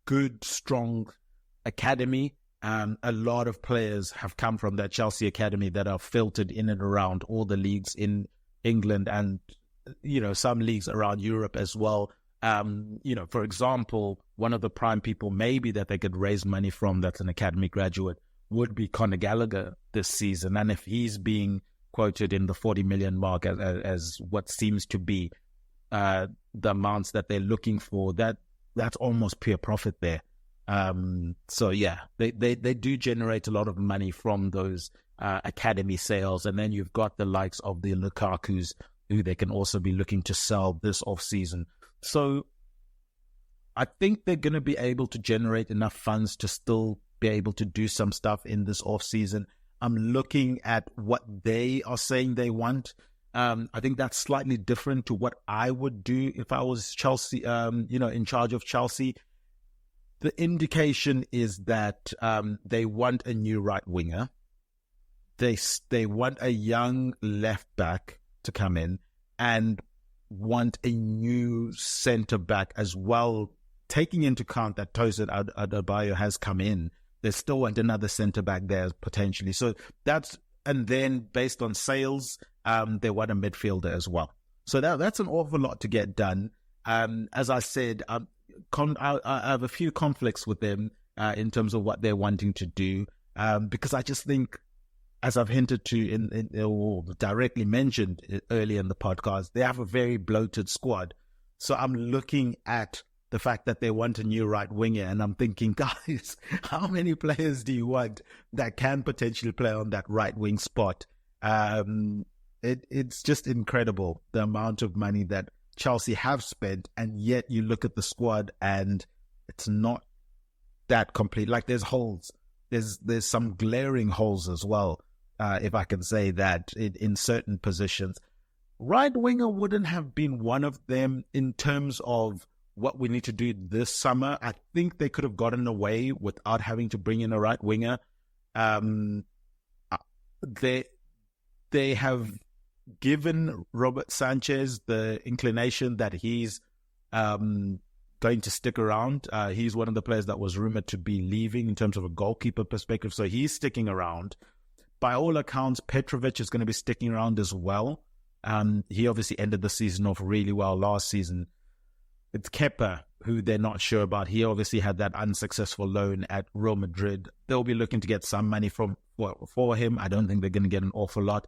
good, strong academy. A lot of players have come from that Chelsea academy that are filtered in and around all the leagues in England and, some leagues around Europe as well. For example, one of the prime people maybe that they could raise money from that's an academy graduate would be Conor Gallagher this season. And if he's being quoted in the 40 million mark as what seems to be the amounts that they're looking for, that's almost pure profit there. So yeah, they do generate a lot of money from those academy sales. And then you've got the likes of the Lukakus, who they can also be looking to sell this off-season. So I think they're going to be able to generate enough funds to still be able to do some stuff in this off-season. I'm looking at what they are saying they want. I think that's slightly different to what I would do if I was Chelsea, in charge of Chelsea. The indication is that they want a new right winger. They want a young left back to come in, and want a new centre back as well, taking into account that Tosin Adebayo has come in. They still want another centre back there potentially. So and then based on sales, they want a midfielder as well. So that's an awful lot to get done. As I said, I have a few conflicts with them in terms of what they're wanting to do, because I just think, as I've hinted to or directly mentioned earlier in the podcast, they have a very bloated squad. So I'm looking at the fact that they want a new right winger, and I'm thinking, guys, how many players do you want that can potentially play on that right wing spot? It's just incredible, the amount of money that Chelsea have spent, and yet you look at the squad and it's not that complete. Like, there's holes. There's some glaring holes as well, if I can say that, in certain positions. Right winger wouldn't have been one of them in terms of what we need to do this summer. I think they could have gotten away without having to bring in a right winger. They have given Robert Sanchez the inclination that he's going to stick around. He's one of the players that was rumored to be leaving in terms of a goalkeeper perspective, so he's sticking around. By all accounts, Petrovic is going to be sticking around as well. He obviously ended the season off really well last season. It's Kepa, who they're not sure about. He obviously had that unsuccessful loan at Real Madrid. They'll be looking to get some money for him. I don't think they're going to get an awful lot.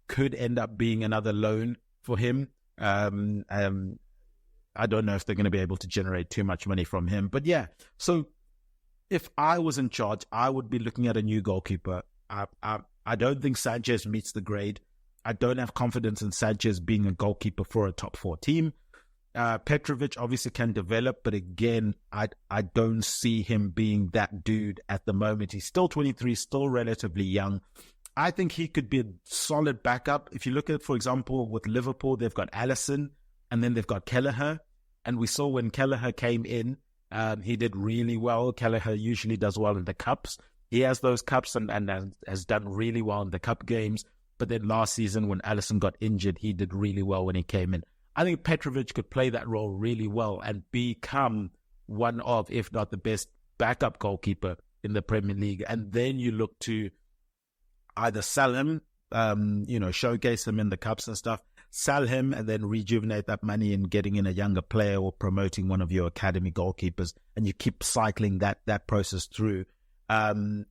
Could end up being another loan for him. I don't know if they're going to be able to generate too much money from him. But yeah, so if I was in charge, I would be looking at a new goalkeeper. I don't think Sanchez meets the grade. I don't have confidence in Sanchez being a goalkeeper for a top 4 team. Petrovic obviously can develop, but again, I don't see him being that dude at the moment. He's still 23, still relatively young. I think he could be a solid backup. If you look at, for example, with Liverpool, they've got Alisson and then they've got Kelleher. And we saw when Kelleher came in, he did really well. Kelleher usually does well in the cups. He has those cups and has done really well in the cup games. But then last season when Alisson got injured, he did really well when he came in. I think Petrovic could play that role really well and become one of, if not the best, backup goalkeeper in the Premier League. And then you look to either sell him, showcase him in the cups and stuff, sell him and then rejuvenate that money in getting in a younger player or promoting one of your academy goalkeepers. And you keep cycling that process through. That's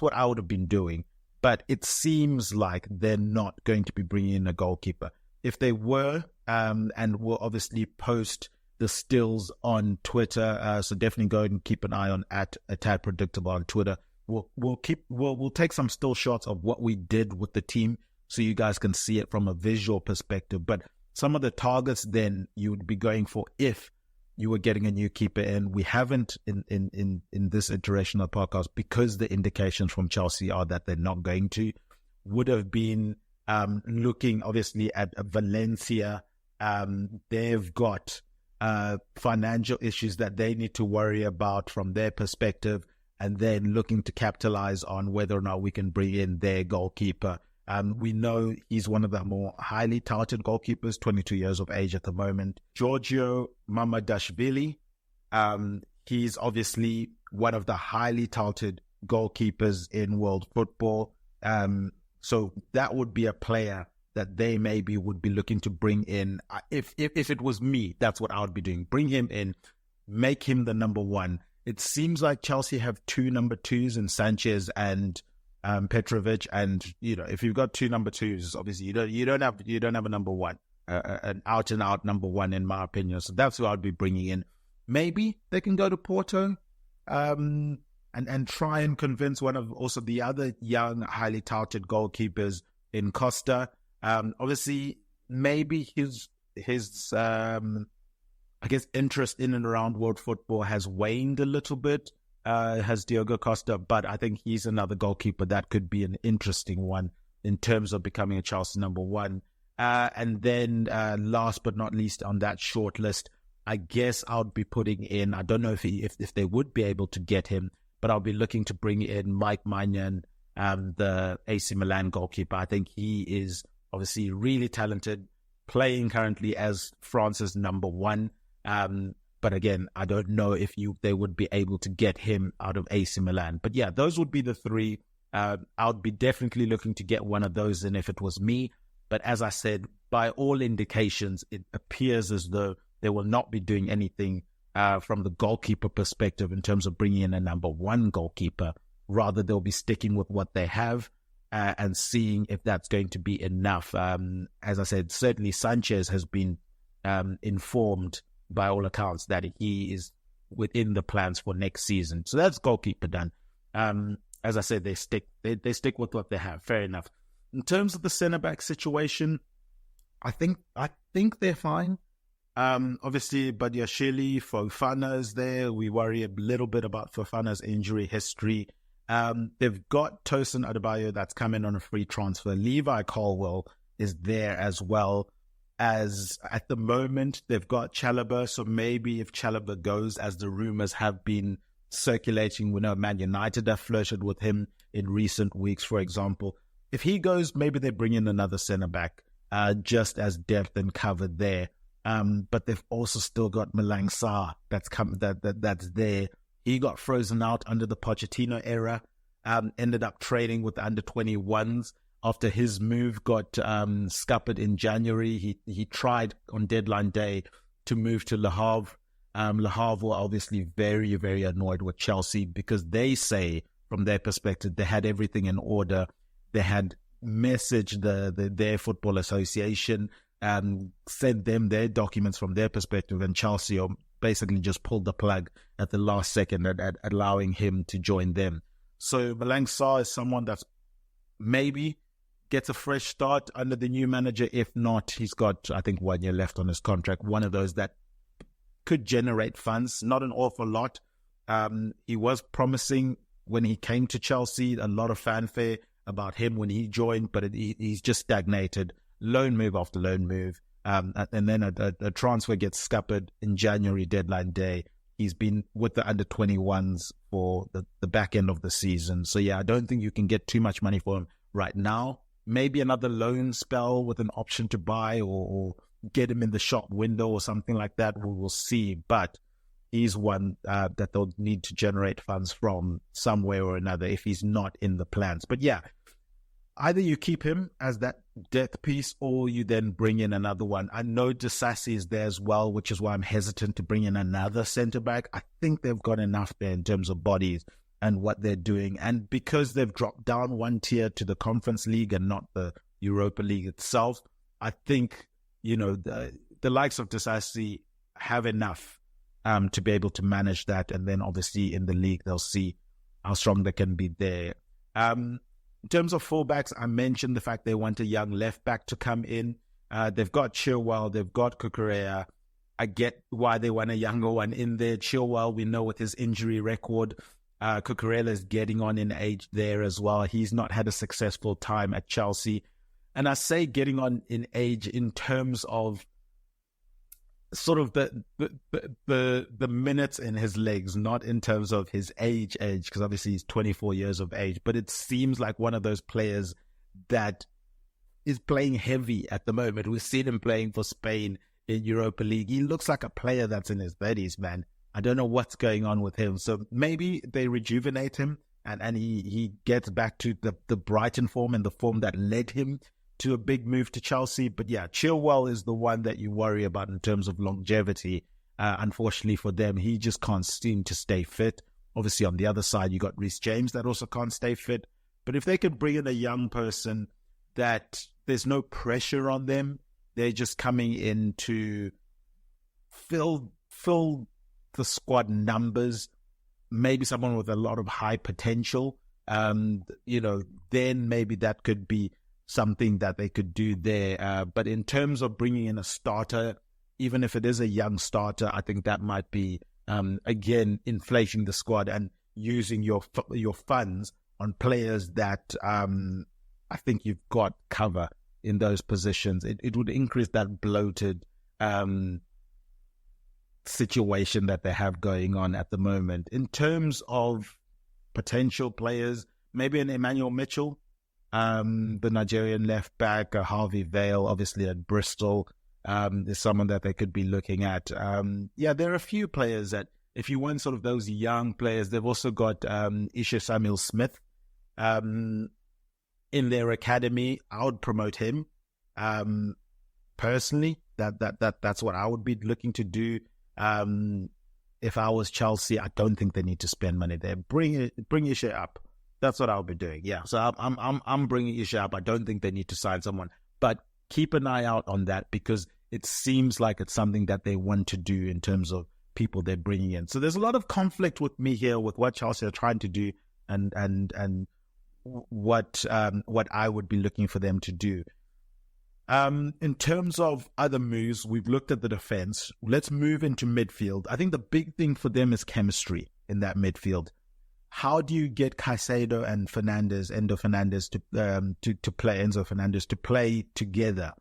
what I would have been doing. But it seems like they're not going to be bringing in a goalkeeper. If they were, and we'll obviously post the stills on Twitter, so definitely go and keep an eye on @TadPredictable on Twitter. We'll take some still shots of what we did with the team, so you guys can see it from a visual perspective. But some of the targets then you would be going for if you were getting a new keeper in. We haven't in this iteration of the podcast, because the indications from Chelsea are that they're not going to, would have been looking obviously at Valencia. They've got financial issues that they need to worry about from their perspective, and then looking to capitalize on whether or not we can bring in their goalkeeper. We know he's one of the more highly touted goalkeepers, 22 years of age at the moment. Giorgio Mamadashvili, he's obviously one of the highly touted goalkeepers in world football. So that would be a player that they maybe would be looking to bring in. If it was me, that's what I would be doing. Bring him in, make him the number one. It seems like Chelsea have two number twos in Sanchez and Petrovic, and if you've got two number twos, obviously you don't have a number one, an out and out number one, in my opinion. So that's who I'd be bringing in. Maybe they can go to Porto, and try and convince one of also the other young, highly touted goalkeepers in Costa. Obviously, maybe his I guess interest in and around world football has waned a little bit. Has Diogo Costa, but I think he's another goalkeeper that could be an interesting one in terms of becoming a Chelsea number one. And then last but not least on that short list, I guess I would be putting in, I don't know if they would be able to get him, but I'll be looking to bring in Mike Maignan, the AC Milan goalkeeper. I think he is obviously really talented, playing currently as France's number one. But again, I don't know if they would be able to get him out of AC Milan. But yeah, those would be the three. I would be definitely looking to get one of those in if it was me. But as I said, by all indications, it appears as though they will not be doing anything from the goalkeeper perspective in terms of bringing in a number one goalkeeper. Rather, they'll be sticking with what they have and seeing if that's going to be enough. As I said, certainly Sanchez has been informed by all accounts that he is within the plans for next season. So that's goalkeeper done. As I said, they stick with what they have. Fair enough. In terms of the centre-back situation, I think they're fine. Obviously, Badiashile, Fofana is there. We worry a little bit about Fofana's injury history. They've got Tosin Adebayo that's coming on a free transfer. Levi Colwill is there as well. As at the moment, they've got Chalobah. So maybe if Chalobah goes, as the rumors have been circulating, we know Man United have flirted with him in recent weeks, for example. If he goes, maybe they bring in another centre-back, just as depth and cover there. But they've also still got Malang Sarr that's there. He got frozen out under the Pochettino era, ended up training with the under-21s. After his move got scuppered in January, he tried on deadline day to move to Le Havre. Le Havre were obviously very, very annoyed with Chelsea because they say, from their perspective, they had everything in order. They had messaged their football association, sent them their documents from their perspective, and Chelsea basically just pulled the plug at the last second at allowing him to join them. So Malang Sarr is someone that's maybe gets a fresh start under the new manager. If not, he's got, I think, 1 year left on his contract. One of those that could generate funds, not an awful lot. He was promising when he came to Chelsea, a lot of fanfare about him when he joined, but he's just stagnated. Loan move after loan move. And then a transfer gets scuppered in January deadline day. He's been with the under-21s for the back end of the season. So yeah, I don't think you can get too much money for him right now. Maybe another loan spell with an option to buy or get him in the shop window or something like that. We will see. But he's one that they'll need to generate funds from somewhere or another if he's not in the plans. But yeah, either you keep him as that depth piece or you then bring in another one. I know Disasi is there as well, which is why I'm hesitant to bring in another centre-back. I think they've got enough there in terms of bodies and what they're doing. And because they've dropped down one tier to the Conference League and not the Europa League itself, I think, the likes of Disasi have enough to be able to manage that. And then obviously in the league, they'll see how strong they can be there. In terms of fullbacks, I mentioned the fact they want a young left back to come in. They've got Chilwell, they've got Cucurella. I get why they want a younger one in there. Chilwell, we know with his injury record, Cucurella is getting on in age there as well. He's not had a successful time at Chelsea. And I say getting on in age in terms of sort of the minutes in his legs, not in terms of his age, because obviously he's 24 years of age. But it seems like one of those players that is playing heavy at the moment. We've seen him playing for Spain in Europa League. He looks like a player that's in his 30s, man. I don't know what's going on with him. So maybe they rejuvenate him and he gets back to the Brighton form and the form that led him to a big move to Chelsea. But yeah, Chilwell is the one that you worry about in terms of longevity. Unfortunately for them, he just can't seem to stay fit. Obviously, on the other side, you got Reece James that also can't stay fit. But if they can bring in a young person that there's no pressure on them, they're just coming in to fill the squad numbers, maybe someone with a lot of high potential, then maybe that could be something that they could do there. But in terms of bringing in a starter, even if it is a young starter, I think that might be, again, inflating the squad and using your funds on players that I think you've got cover in those positions. It would increase that bloated situation that they have going on at the moment. In terms of potential players, maybe an Emmanuel Mitchell, the Nigerian left back, Harvey Vale, obviously at Bristol, is someone that they could be looking at. There are a few players that, if you want sort of those young players, they've also got Isha Samuel Smith in their academy. I would promote him personally. That's what I would be looking to do. If I was Chelsea, I don't think they need to spend money there. Bring Isha up. That's what I'll be doing. Yeah, so I'm bringing Isha up. I don't think they need to sign someone, but keep an eye out on that because it seems like it's something that they want to do in terms of people they're bringing in. So there's a lot of conflict with me here with what Chelsea are trying to do and what I would be looking for them to do. In terms of other moves, we've looked at the defense. Let's move into midfield. I think the big thing for them is chemistry in that midfield. How do you get Caicedo and Enzo Fernandez to play together?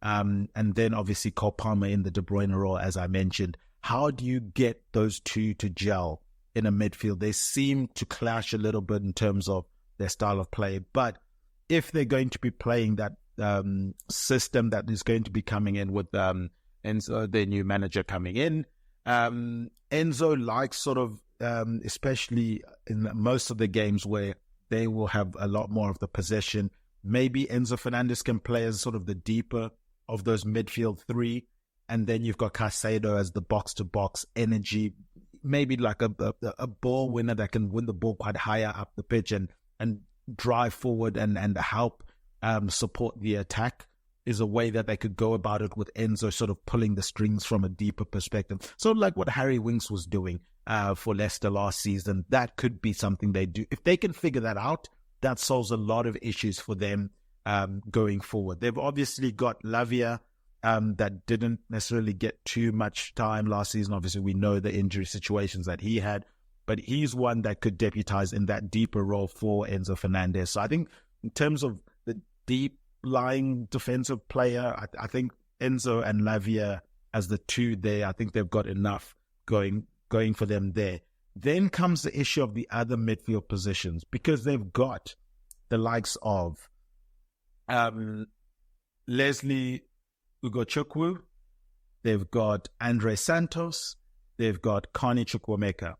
And then obviously Cole Palmer in the De Bruyne role, as I mentioned. How do you get those two to gel in a midfield? They seem to clash a little bit in terms of their style of play. But if they're going to be playing that system that is going to be coming in with Enzo, their new manager coming in, Enzo likes sort of, especially in most of the games where they will have a lot more of the possession. Maybe Enzo Fernandez can play as sort of the deeper of those midfield three, and then you've got Caicedo as the box-to-box energy, maybe like a ball winner that can win the ball quite higher up the pitch and drive forward and help support the attack. Is a way that they could go about it with Enzo sort of pulling the strings from a deeper perspective. Sort of like what Harry Winks was doing for Leicester last season. That could be something they do. If they can figure that out, that solves a lot of issues for them going forward. They've obviously got Lavia that didn't necessarily get too much time last season. Obviously, we know the injury situations that he had, but he's one that could deputize in that deeper role for Enzo Fernandez. So I think in terms of the deep lying defensive player, I think Enzo and Lavia as the two there, I think they've got enough going for them there. Then comes the issue of the other midfield positions, because they've got the likes of Leslie Ugochukwu, they've got Andre Santos, they've got Carney Chukwuemeka.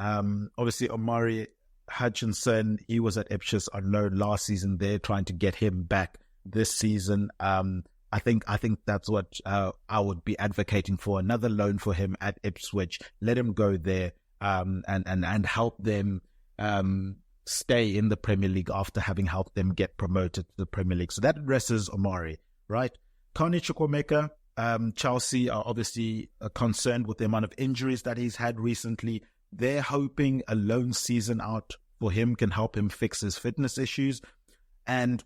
Obviously Omari Hutchinson, he was at Ipswich on loan last season. They're trying to get him back this season. I think that's what I would be advocating for, another loan for him at Ipswich. Let him go there and help them stay in the Premier League after having helped them get promoted to the Premier League. So that addresses Omari, right? Carney Chukwuemeka, Chelsea are obviously concerned with the amount of injuries that he's had recently. They're hoping a loan season out for him can help him fix his fitness issues and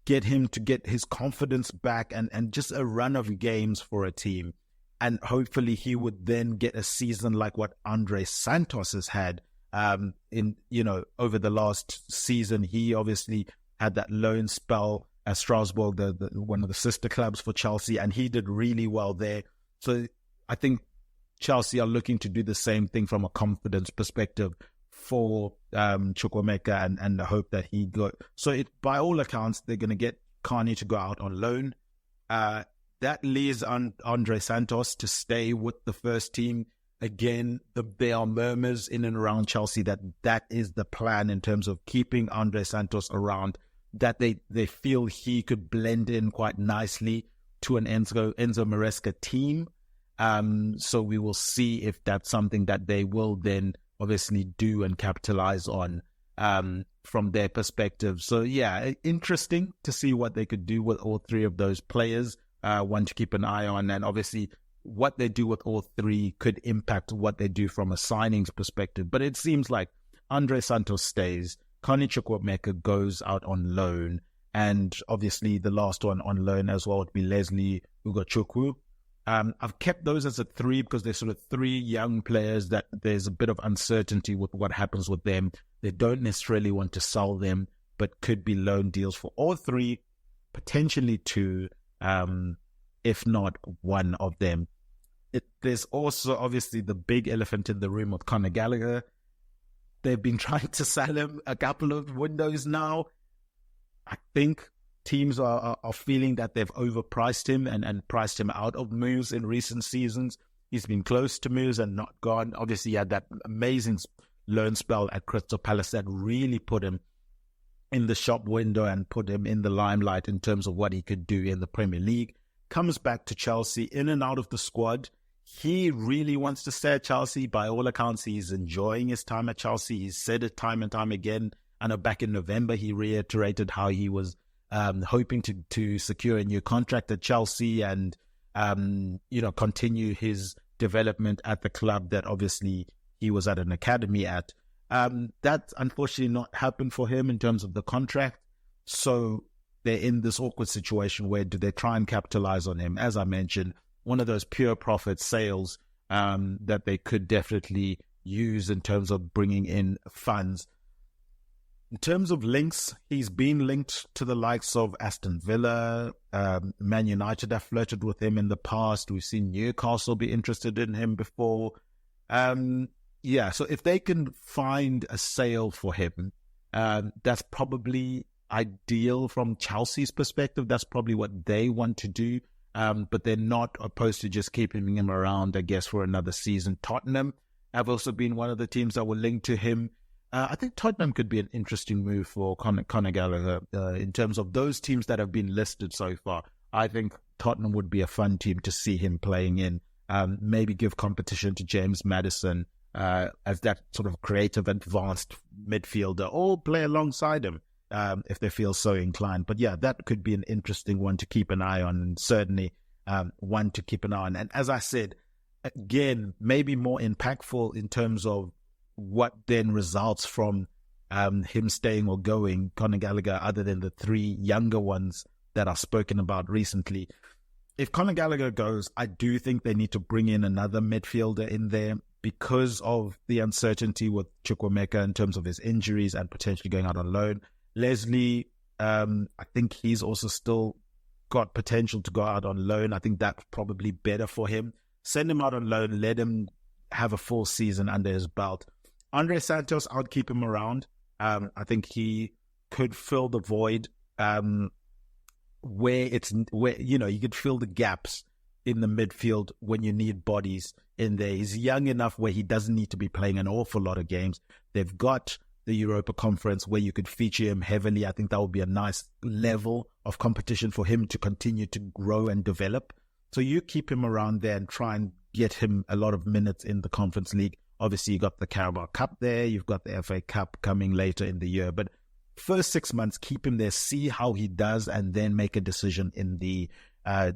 get him to get his confidence back and just a run of games for a team. And hopefully he would then get a season like what Andre Santos has had over the last season. He obviously had that loan spell at Strasbourg, the one of the sister clubs for Chelsea, and he did really well there. So I think Chelsea are looking to do the same thing from a confidence perspective for Chukwuemeka and the hope that he go. So by all accounts, they're going to get Carney to go out on loan. That leaves Andre Santos to stay with the first team. Again, there are murmurs in and around Chelsea that is the plan in terms of keeping Andre Santos around, that they feel he could blend in quite nicely to an Enzo Maresca team. So we will see if that's something that they will then obviously do and capitalize on from their perspective. So yeah, interesting to see what they could do with all three of those players. One to keep an eye on, and obviously what they do with all three could impact what they do from a signings perspective. But it seems like Andre Santos stays, Carney Chukwuemeka goes out on loan, and obviously the last one on loan as well would be Leslie Ugochukwu. I've kept those as a three because they're sort of three young players that there's a bit of uncertainty with what happens with them. They don't necessarily want to sell them, but could be loan deals for all three, potentially two, if not one of them. There's also obviously the big elephant in the room with Conor Gallagher. They've been trying to sell him a couple of windows now. I think teams are feeling that they've overpriced him and priced him out of moves in recent seasons. He's been close to moves and not gone. Obviously, he had that amazing loan spell at Crystal Palace that really put him in the shop window and put him in the limelight in terms of what he could do in the Premier League. Comes back to Chelsea, in and out of the squad. He really wants to stay at Chelsea. By all accounts, he's enjoying his time at Chelsea. He's said it time and time again. I know back in November, he reiterated how he was hoping to secure a new contract at Chelsea and, continue his development at the club that obviously he was at an academy at. That's unfortunately not happened for him in terms of the contract. So they're in this awkward situation where do they try and capitalize on him? As I mentioned, one of those pure profit sales that they could definitely use in terms of bringing in funds. In terms of links, he's been linked to the likes of Aston Villa. Man United have flirted with him in the past. We've seen Newcastle be interested in him before. So if they can find a sale for him, that's probably ideal from Chelsea's perspective. That's probably what they want to do. But they're not opposed to just keeping him around, I guess, for another season. Tottenham have also been one of the teams that were linked to him. I think Tottenham could be an interesting move for Conor Gallagher in terms of those teams that have been listed so far. I think Tottenham would be a fun team to see him playing in. Maybe give competition to James Maddison as that sort of creative, advanced midfielder, or play alongside him if they feel so inclined. But yeah, that could be an interesting one to keep an eye on, and certainly one to keep an eye on. And as I said, again, maybe more impactful in terms of what then results from him staying or going, Conor Gallagher, other than the three younger ones that are spoken about recently. If Conor Gallagher goes, I do think they need to bring in another midfielder in there because of the uncertainty with Chukwuemeka in terms of his injuries and potentially going out on loan. Leslie, I think he's also still got potential to go out on loan. I think that's probably better for him. Send him out on loan, let him have a full season under his belt. Andre Santos, I'd keep him around. I think he could fill the void where you could fill the gaps in the midfield when you need bodies in there. He's young enough where he doesn't need to be playing an awful lot of games. They've got the Europa Conference where you could feature him heavily. I think that would be a nice level of competition for him to continue to grow and develop. So you keep him around there and try and get him a lot of minutes in the Conference League. Obviously, you got the Carabao Cup there. You've got the FA Cup coming later in the year. But first 6 months, keep him there, see how he does, and then make a decision in the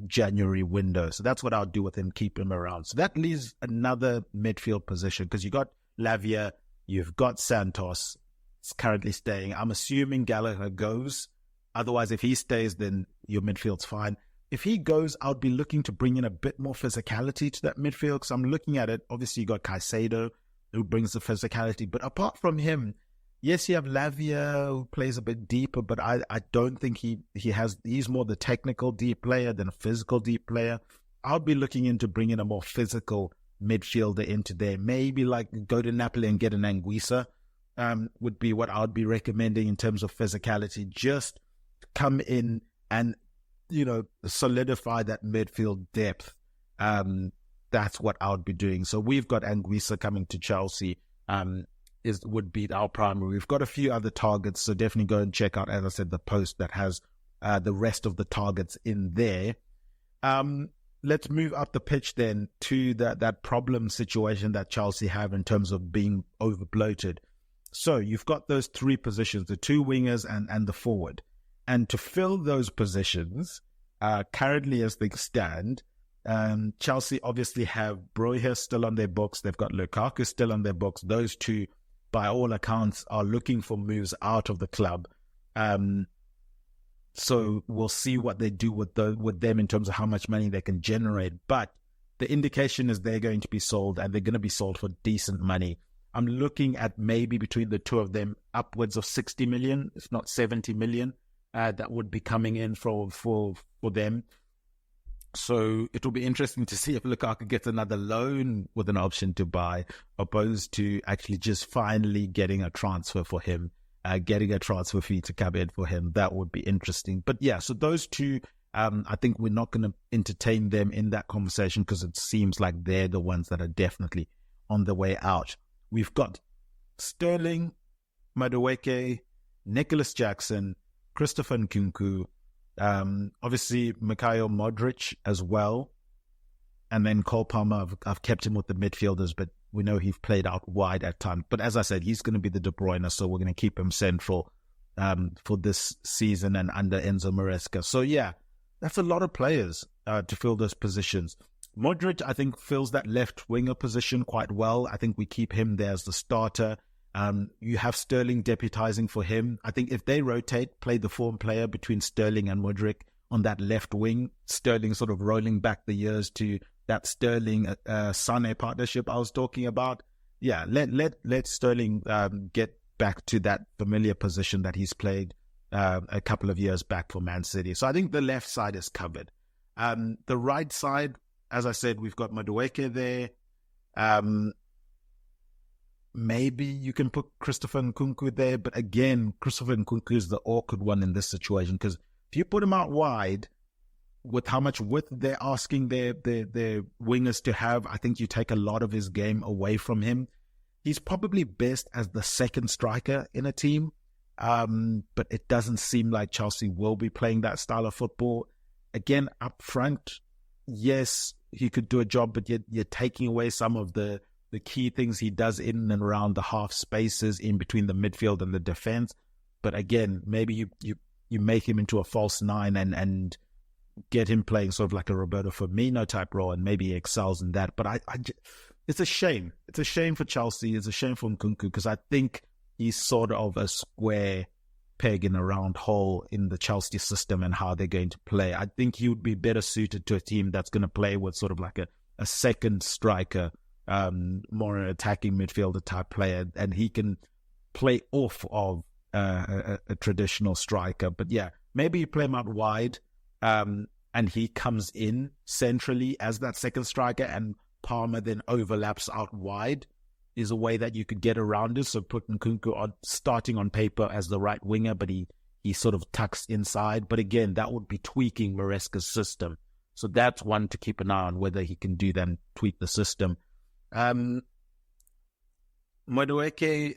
January window. So that's what I'll do with him, keep him around. So that leaves another midfield position because you got Lavia, you've got Santos. It's currently staying. I'm assuming Gallagher goes. Otherwise, if he stays, then your midfield's fine. if he goes, I would be looking to bring in a bit more physicality to that midfield, because I'm looking at it. Obviously, you got Caicedo, who brings the physicality. But apart from him, yes, you have Lavia, who plays a bit deeper, but I don't think he's more the technical deep player than a physical deep player. I would be looking into bringing a more physical midfielder into there. Maybe like go to Napoli and get an Anguissa, would be what I would be recommending in terms of physicality. Just come in and, solidify that midfield depth. That's what I would be doing. So we've got Anguissa coming to Chelsea, would be our primary. We've got a few other targets, so definitely go and check out, as I said, the post that has the rest of the targets in there. Let's move up the pitch then to that problem situation that Chelsea have in terms of being over bloated. So you've got those three positions, the two wingers and the forward. And to fill those positions, currently as they stand, Chelsea obviously have Breuer still on their books. They've got Lukaku still on their books. Those two, by all accounts, are looking for moves out of the club. So we'll see what they do with them in terms of how much money they can generate. But the indication is they're going to be sold, and they're going to be sold for decent money. I'm looking at maybe between the two of them upwards of 60 million, if not 70 million, that would be coming in for them. So it will be interesting to see if Lukaku gets another loan with an option to buy, opposed to actually just finally getting a transfer for him, getting a transfer fee to come in for him. That would be interesting. But yeah, so those two, I think we're not going to entertain them in that conversation, because it seems like they're the ones that are definitely on the way out. We've got Sterling, Madueke, Nicholas Jackson, Christopher Nkunku, obviously Mikhail Modric as well, and then Cole Palmer. I've kept him with the midfielders, but we know he's played out wide at times. But as I said, he's going to be the De Bruyne, so we're going to keep him central for this season and under Enzo Maresca. So yeah, that's a lot of players to fill those positions. Modric, I think, fills that left winger position quite well. I think we keep him there as the starter. You have Sterling deputizing for him. I think if they rotate, play the form player between Sterling and Modric on that left wing, Sterling sort of rolling back the years to that Sterling-Sane partnership I was talking about. Yeah, let Sterling get back to that familiar position that he's played a couple of years back for Man City. So I think the left side is covered. The right side, as I said, we've got Madueke there. Maybe you can put Christopher Nkunku there, but again, Christopher Nkunku is the awkward one in this situation, because if you put him out wide with how much width they're asking their wingers to have, I think you take a lot of his game away from him. He's probably best as the second striker in a team, but it doesn't seem like Chelsea will be playing that style of football. Again, up front, yes, he could do a job, but you're taking away some of the key things he does in and around the half spaces in between the midfield and the defense. But again, maybe you make him into a false nine and get him playing sort of like a Roberto Firmino type role, and maybe he excels in that. But it's a shame. It's a shame for Chelsea. It's a shame for Nkunku, because I think he's sort of a square peg in a round hole in the Chelsea system and how they're going to play. I think he would be better suited to a team that's going to play with sort of like a second striker, more an attacking midfielder type player, and he can play off of a traditional striker. But yeah, maybe you play him out wide, and he comes in centrally as that second striker, and Palmer then overlaps out wide, is a way that you could get around it. So put Nkunku on starting on paper as the right winger, but he sort of tucks inside. But again, that would be tweaking Maresca's system. So that's one to keep an eye on, whether he can do that and tweak the system. Madueke,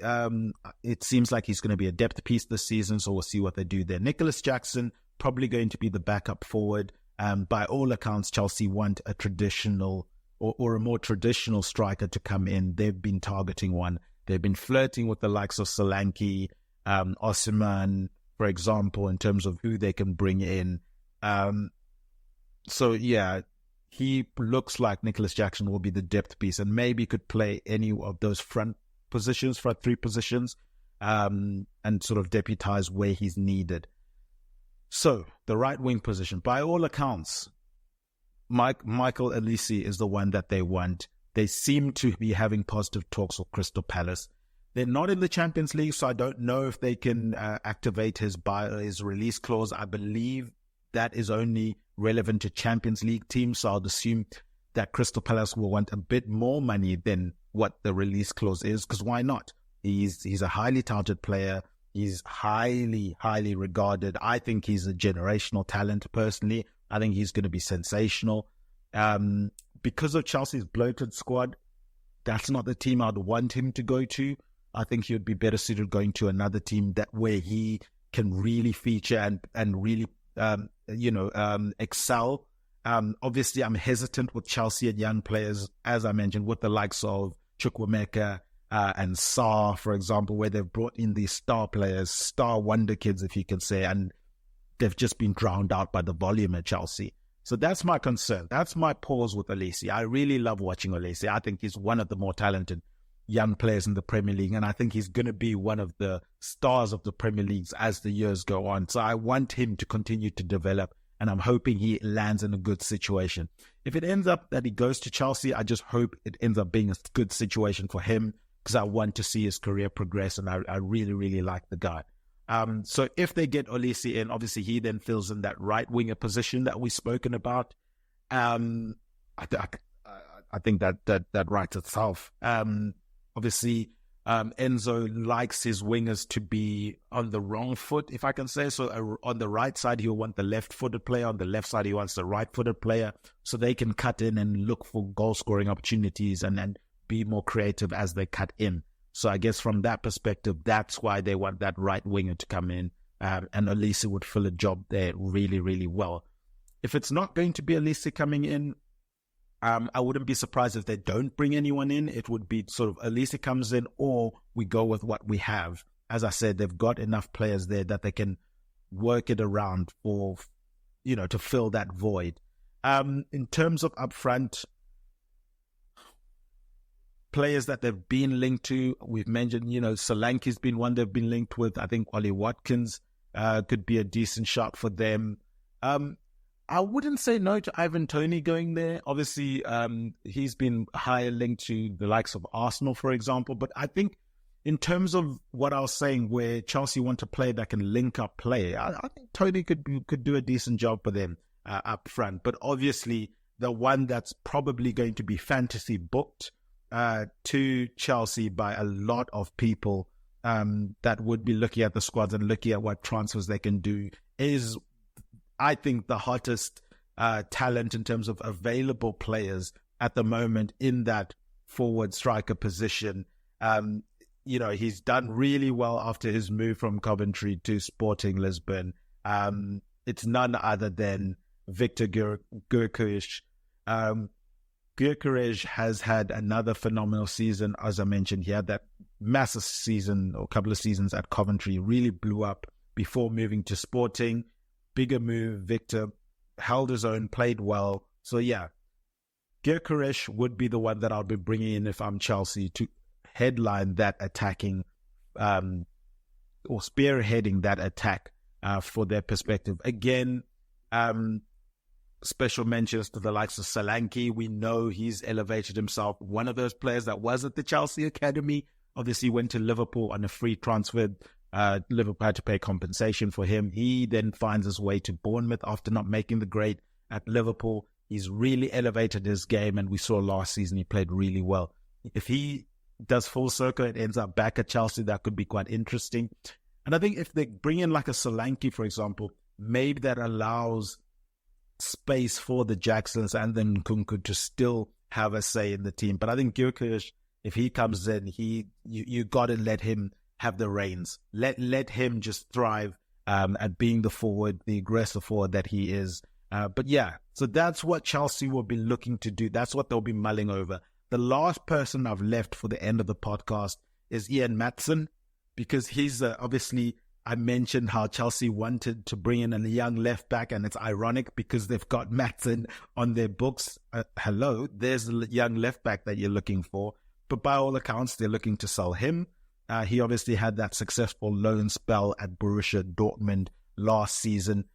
it seems like he's going to be a depth piece this season, so we'll see what they do there. Nicholas Jackson, probably going to be the backup forward. By all accounts, Chelsea want a traditional or a more traditional striker to come in. They've been targeting one. They've been flirting with the likes of Solanke, Osimhen, for example, in terms of who they can bring in. So yeah, he looks like Nicholas Jackson will be the depth piece, and maybe could play any of those front three positions, and sort of deputize where he's needed. So, the right wing position, by all accounts, Michael Olise is the one that they want. They seem to be having positive talks with Crystal Palace. They're not in the Champions League, so I don't know if they can activate his release clause. I believe that is only relevant to Champions League teams, so I'd assume that Crystal Palace will want a bit more money than what the release clause is, because why not? He's a highly touted player. He's highly, highly regarded. I think he's a generational talent, personally. I think he's going to be sensational. Because of Chelsea's bloated squad, that's not the team I'd want him to go to. I think he would be better suited going to another team where he can really feature and really, excel. Obviously, I'm hesitant with Chelsea and young players, as I mentioned, with the likes of Chukwuemeka and Sarr, for example, where they've brought in these star players, star wonder kids, if you can say, and they've just been drowned out by the volume at Chelsea. So that's my concern. That's my pause with Olise. I really love watching Olise. I think he's one of the more talented young players in the Premier League, and I think he's going to be one of the stars of the Premier League as the years go on. So I want him to continue to develop, and I'm hoping he lands in a good situation. If it ends up that he goes to Chelsea, I just hope it ends up being a good situation for him, because I want to see his career progress, and I really, really like the guy. So if they get Olise in, obviously he then fills in that right winger position that we've spoken about. I think that writes itself. Obviously, Enzo likes his wingers to be on the wrong foot, if I can say. So on the right side, he'll want the left-footed player. On the left side, he wants the right-footed player, so they can cut in and look for goal-scoring opportunities and be more creative as they cut in. So I guess from that perspective, that's why they want that right winger to come in, and Olise would fill a job there really, really well. If it's not going to be Olise coming in, I wouldn't be surprised if they don't bring anyone in. It would be sort of Olise comes in, or we go with what we have. As I said, they've got enough players there that they can work it around for, to fill that void. In terms of up front, players that they've been linked to, we've mentioned, Solanke's been one they've been linked with. I think Ollie Watkins could be a decent shot for them. I wouldn't say no to Ivan Toney going there. Obviously, he's been higher linked to the likes of Arsenal, for example. But I think in terms of what I was saying, where Chelsea want to play that can link up play, I think Toney could do a decent job for them up front. But obviously, the one that's probably going to be fantasy booked to Chelsea by a lot of people that would be looking at the squads and looking at what transfers they can do is, I think, the hottest talent in terms of available players at the moment in that forward striker position. He's done really well after his move from Coventry to Sporting Lisbon. It's none other than Victor Gyökeres. Gyökeres has had another phenomenal season. As I mentioned, he had that massive season or couple of seasons at Coventry, really blew up before moving to Sporting. Bigger move, Victor held his own, played well. So yeah, Gyökeres would be the one that I'll be bringing in if I'm Chelsea to headline that attacking or spearheading that attack for their perspective. Again, special mentions to the likes of Solanke. We know he's elevated himself. One of those players that was at the Chelsea Academy, obviously went to Liverpool on a free transfer. Liverpool had to pay compensation for him. He then finds his way to Bournemouth after not making the grade at Liverpool. He's really elevated his game, and we saw last season he played really well. If he does full circle and ends up back at Chelsea, that could be quite interesting. And I think if they bring in like a Solanke, for example, maybe that allows space for the Jacksons and then Nkunku to still have a say in the team. But I think Gyökeres, if he comes in, you got to let him have the reins. Let him just thrive at being the forward, the aggressive forward that he is. But yeah, so that's what Chelsea will be looking to do. That's what they'll be mulling over. The last person I've left for the end of the podcast is Ian Maatsen, because he's obviously, I mentioned how Chelsea wanted to bring in a young left back, and it's ironic because they've got Maatsen on their books. Hello, there's the young left back that you're looking for. But by all accounts, they're looking to sell him. He obviously had that successful loan spell at Borussia Dortmund last season.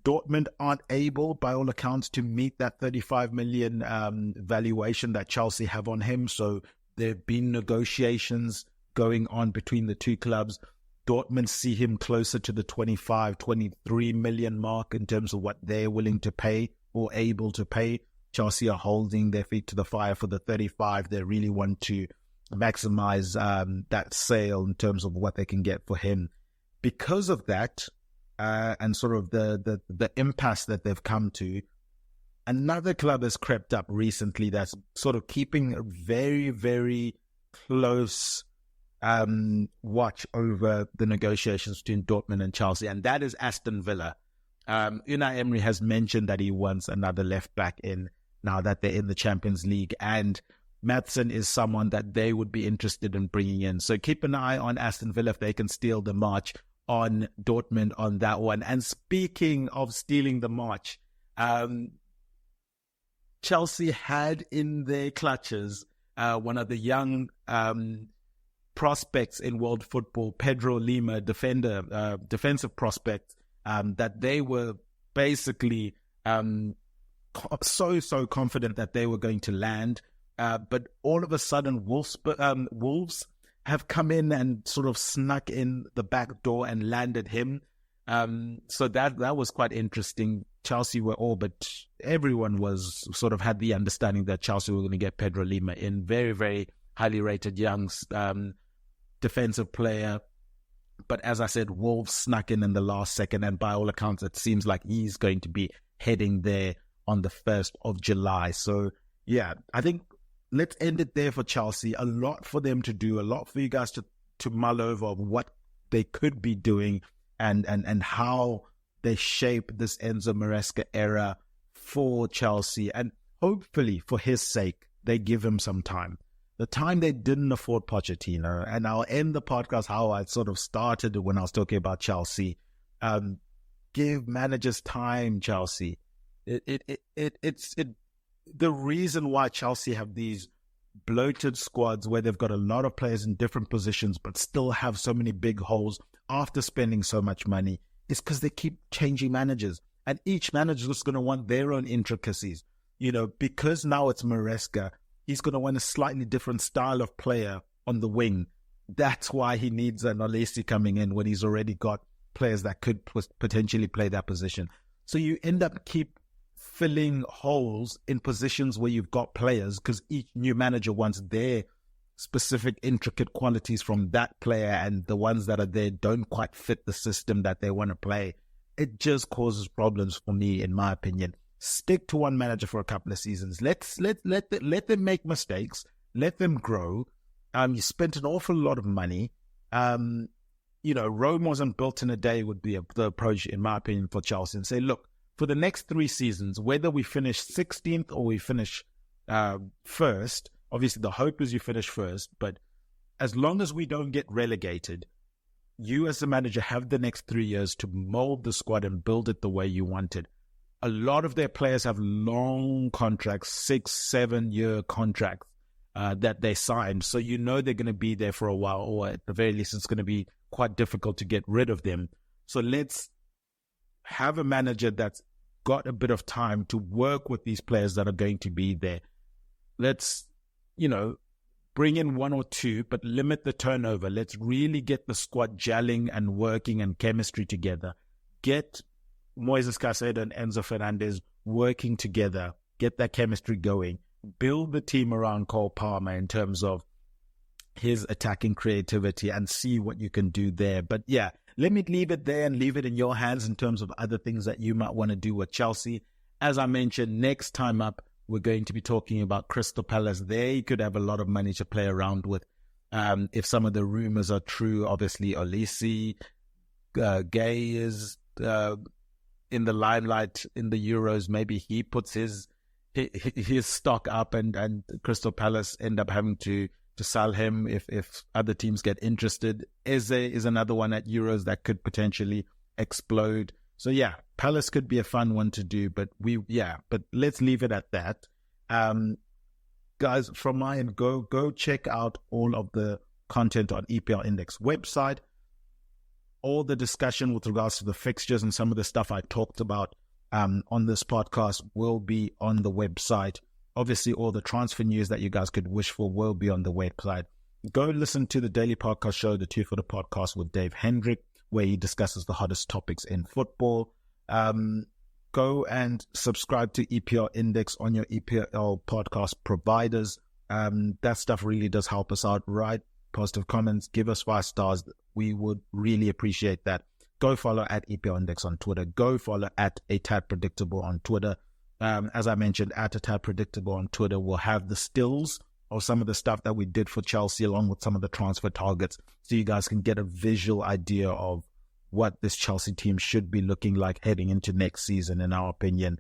Dortmund aren't able, by all accounts, to meet that 35 million valuation that Chelsea have on him. So there have been negotiations going on between the two clubs. Dortmund see him closer to the 25, 23 million mark in terms of what they're willing to pay or able to pay. Chelsea are holding their feet to the fire for the 35. They really want to maximize that sale in terms of what they can get for him. Because of that, and sort of the impasse that they've come to, another club has crept up recently that's sort of keeping a very, very close watch over the negotiations between Dortmund and Chelsea, and that is Aston Villa. Unai Emery has mentioned that he wants another left back in now that they're in the Champions League, and Maatsen is someone that they would be interested in bringing in. So keep an eye on Aston Villa if they can steal the march on Dortmund on that one. And speaking of stealing the march, Chelsea had in their clutches one of the young prospects in world football, Pedro Lima, defensive prospect, that they were basically so confident that they were going to land. But all of a sudden, Wolves have come in and sort of snuck in the back door and landed him. So that was quite interesting. Chelsea were all, but everyone was sort of had the understanding that Chelsea were going to get Pedro Lima in. Very, very highly rated young defensive player. But as I said, Wolves snuck in the last second, and by all accounts, it seems like he's going to be heading there on the 1st of July. So, yeah, I think let's end it there for Chelsea. A lot for them to do, a lot for you guys to mull over of what they could be doing and how they shape this Enzo Maresca era for Chelsea. And hopefully, for his sake, they give him some time. The time they didn't afford Pochettino, and I'll end the podcast how I sort of started when I was talking about Chelsea. Give managers time, Chelsea. It's the reason why Chelsea have these bloated squads where they've got a lot of players in different positions but still have so many big holes after spending so much money is because they keep changing managers, and each manager is going to want their own intricacies. Because now it's Maresca, he's going to want a slightly different style of player on the wing. That's why he needs an Olesi coming in when he's already got players that could potentially play that position. So you end up keep filling holes in positions where you've got players because each new manager wants their specific intricate qualities from that player, and the ones that are there don't quite fit the system that they want to play. It just causes problems for me, in my opinion. Stick to one manager for a couple of seasons. Let them make mistakes. Let them grow. You spent an awful lot of money. Rome wasn't built in a day would be the approach, in my opinion, for Chelsea, and say, look, for the next 3 seasons, whether we finish 16th or we finish first, obviously the hope is you finish first, but as long as we don't get relegated, you as the manager have the next 3 years to mold the squad and build it the way you want it. A lot of their players have long contracts, 6-7 year contracts that they signed. So they're going to be there for a while, or at the very least, it's going to be quite difficult to get rid of them. So let's have a manager that's got a bit of time to work with these players that are going to be there. Let's, bring in 1 or 2, but limit the turnover. Let's really get the squad gelling and working and chemistry together. Get Moises Caicedo and Enzo Fernandez working together, get that chemistry going, build the team around Cole Palmer in terms of his attacking creativity and see what you can do there. But yeah, let me leave it there and leave it in your hands in terms of other things that you might want to do with Chelsea. As I mentioned, next time up, we're going to be talking about Crystal Palace. They could have a lot of money to play around with. If some of the rumors are true, obviously Olesi, Gay is in the limelight in the Euros. Maybe he puts his stock up and Crystal Palace end up having to sell him if other teams get interested. Eze is another one at Euros that could potentially explode. So yeah, Palace could be a fun one to do, but let's leave it at that. Guys, from my end, go check out all of the content on EPL Index website. all the discussion with regards to the fixtures and some of the stuff I talked about on this podcast will be on the website. Obviously, all the transfer news that you guys could wish for will be on the website. Go listen to the daily podcast show, the Two Footer Podcast with Dave Hendrick, where he discusses the hottest topics in football. Go and subscribe to EPL Index on your EPL podcast providers. That stuff really does help us out. Write positive comments, give us 5 stars. We would really appreciate that. Go follow at EPL Index on Twitter. Go follow at A Tad Predictable on Twitter. As I mentioned, at A Tad Predictable on Twitter, we'll have the stills of some of the stuff that we did for Chelsea along with some of the transfer targets, so you guys can get a visual idea of what this Chelsea team should be looking like heading into next season, in our opinion,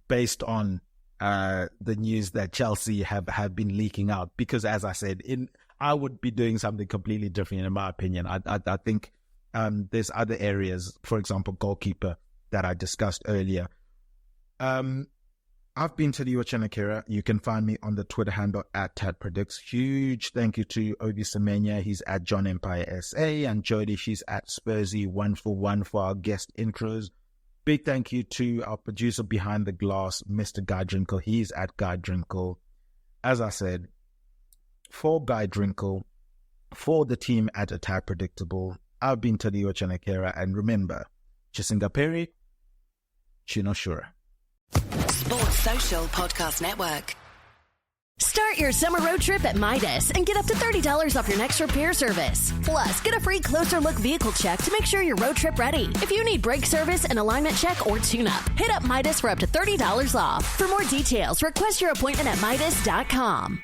based on the news that Chelsea have been leaking out. Because as I said, I would be doing something completely different in my opinion. I think there's other areas, for example, goalkeeper that I discussed earlier. I've been to Tadiwa Chenakira. You can find me on the Twitter handle at TadPredicts. Huge thank you to Obi Semenya. He's at John Empire SA, and Jody, she's at Spursy 141 for our guest intros. Big thank you to our producer behind the glass, Mr. Guy Drinkle. He's at Guy Drinkle. As I said, for Guy Drinkle, for the team at A Tad Predictable, I've been Tadiwa Chenakira, and remember, Chisingaperi, Chino Shura. Sports Social Podcast Network. Start your summer road trip at Midas and get up to $30 off your next repair service. Plus, get a free closer look vehicle check to make sure you're road trip ready. If you need brake service, an alignment check, or tune-up, hit up Midas for up to $30 off. For more details, request your appointment at Midas.com.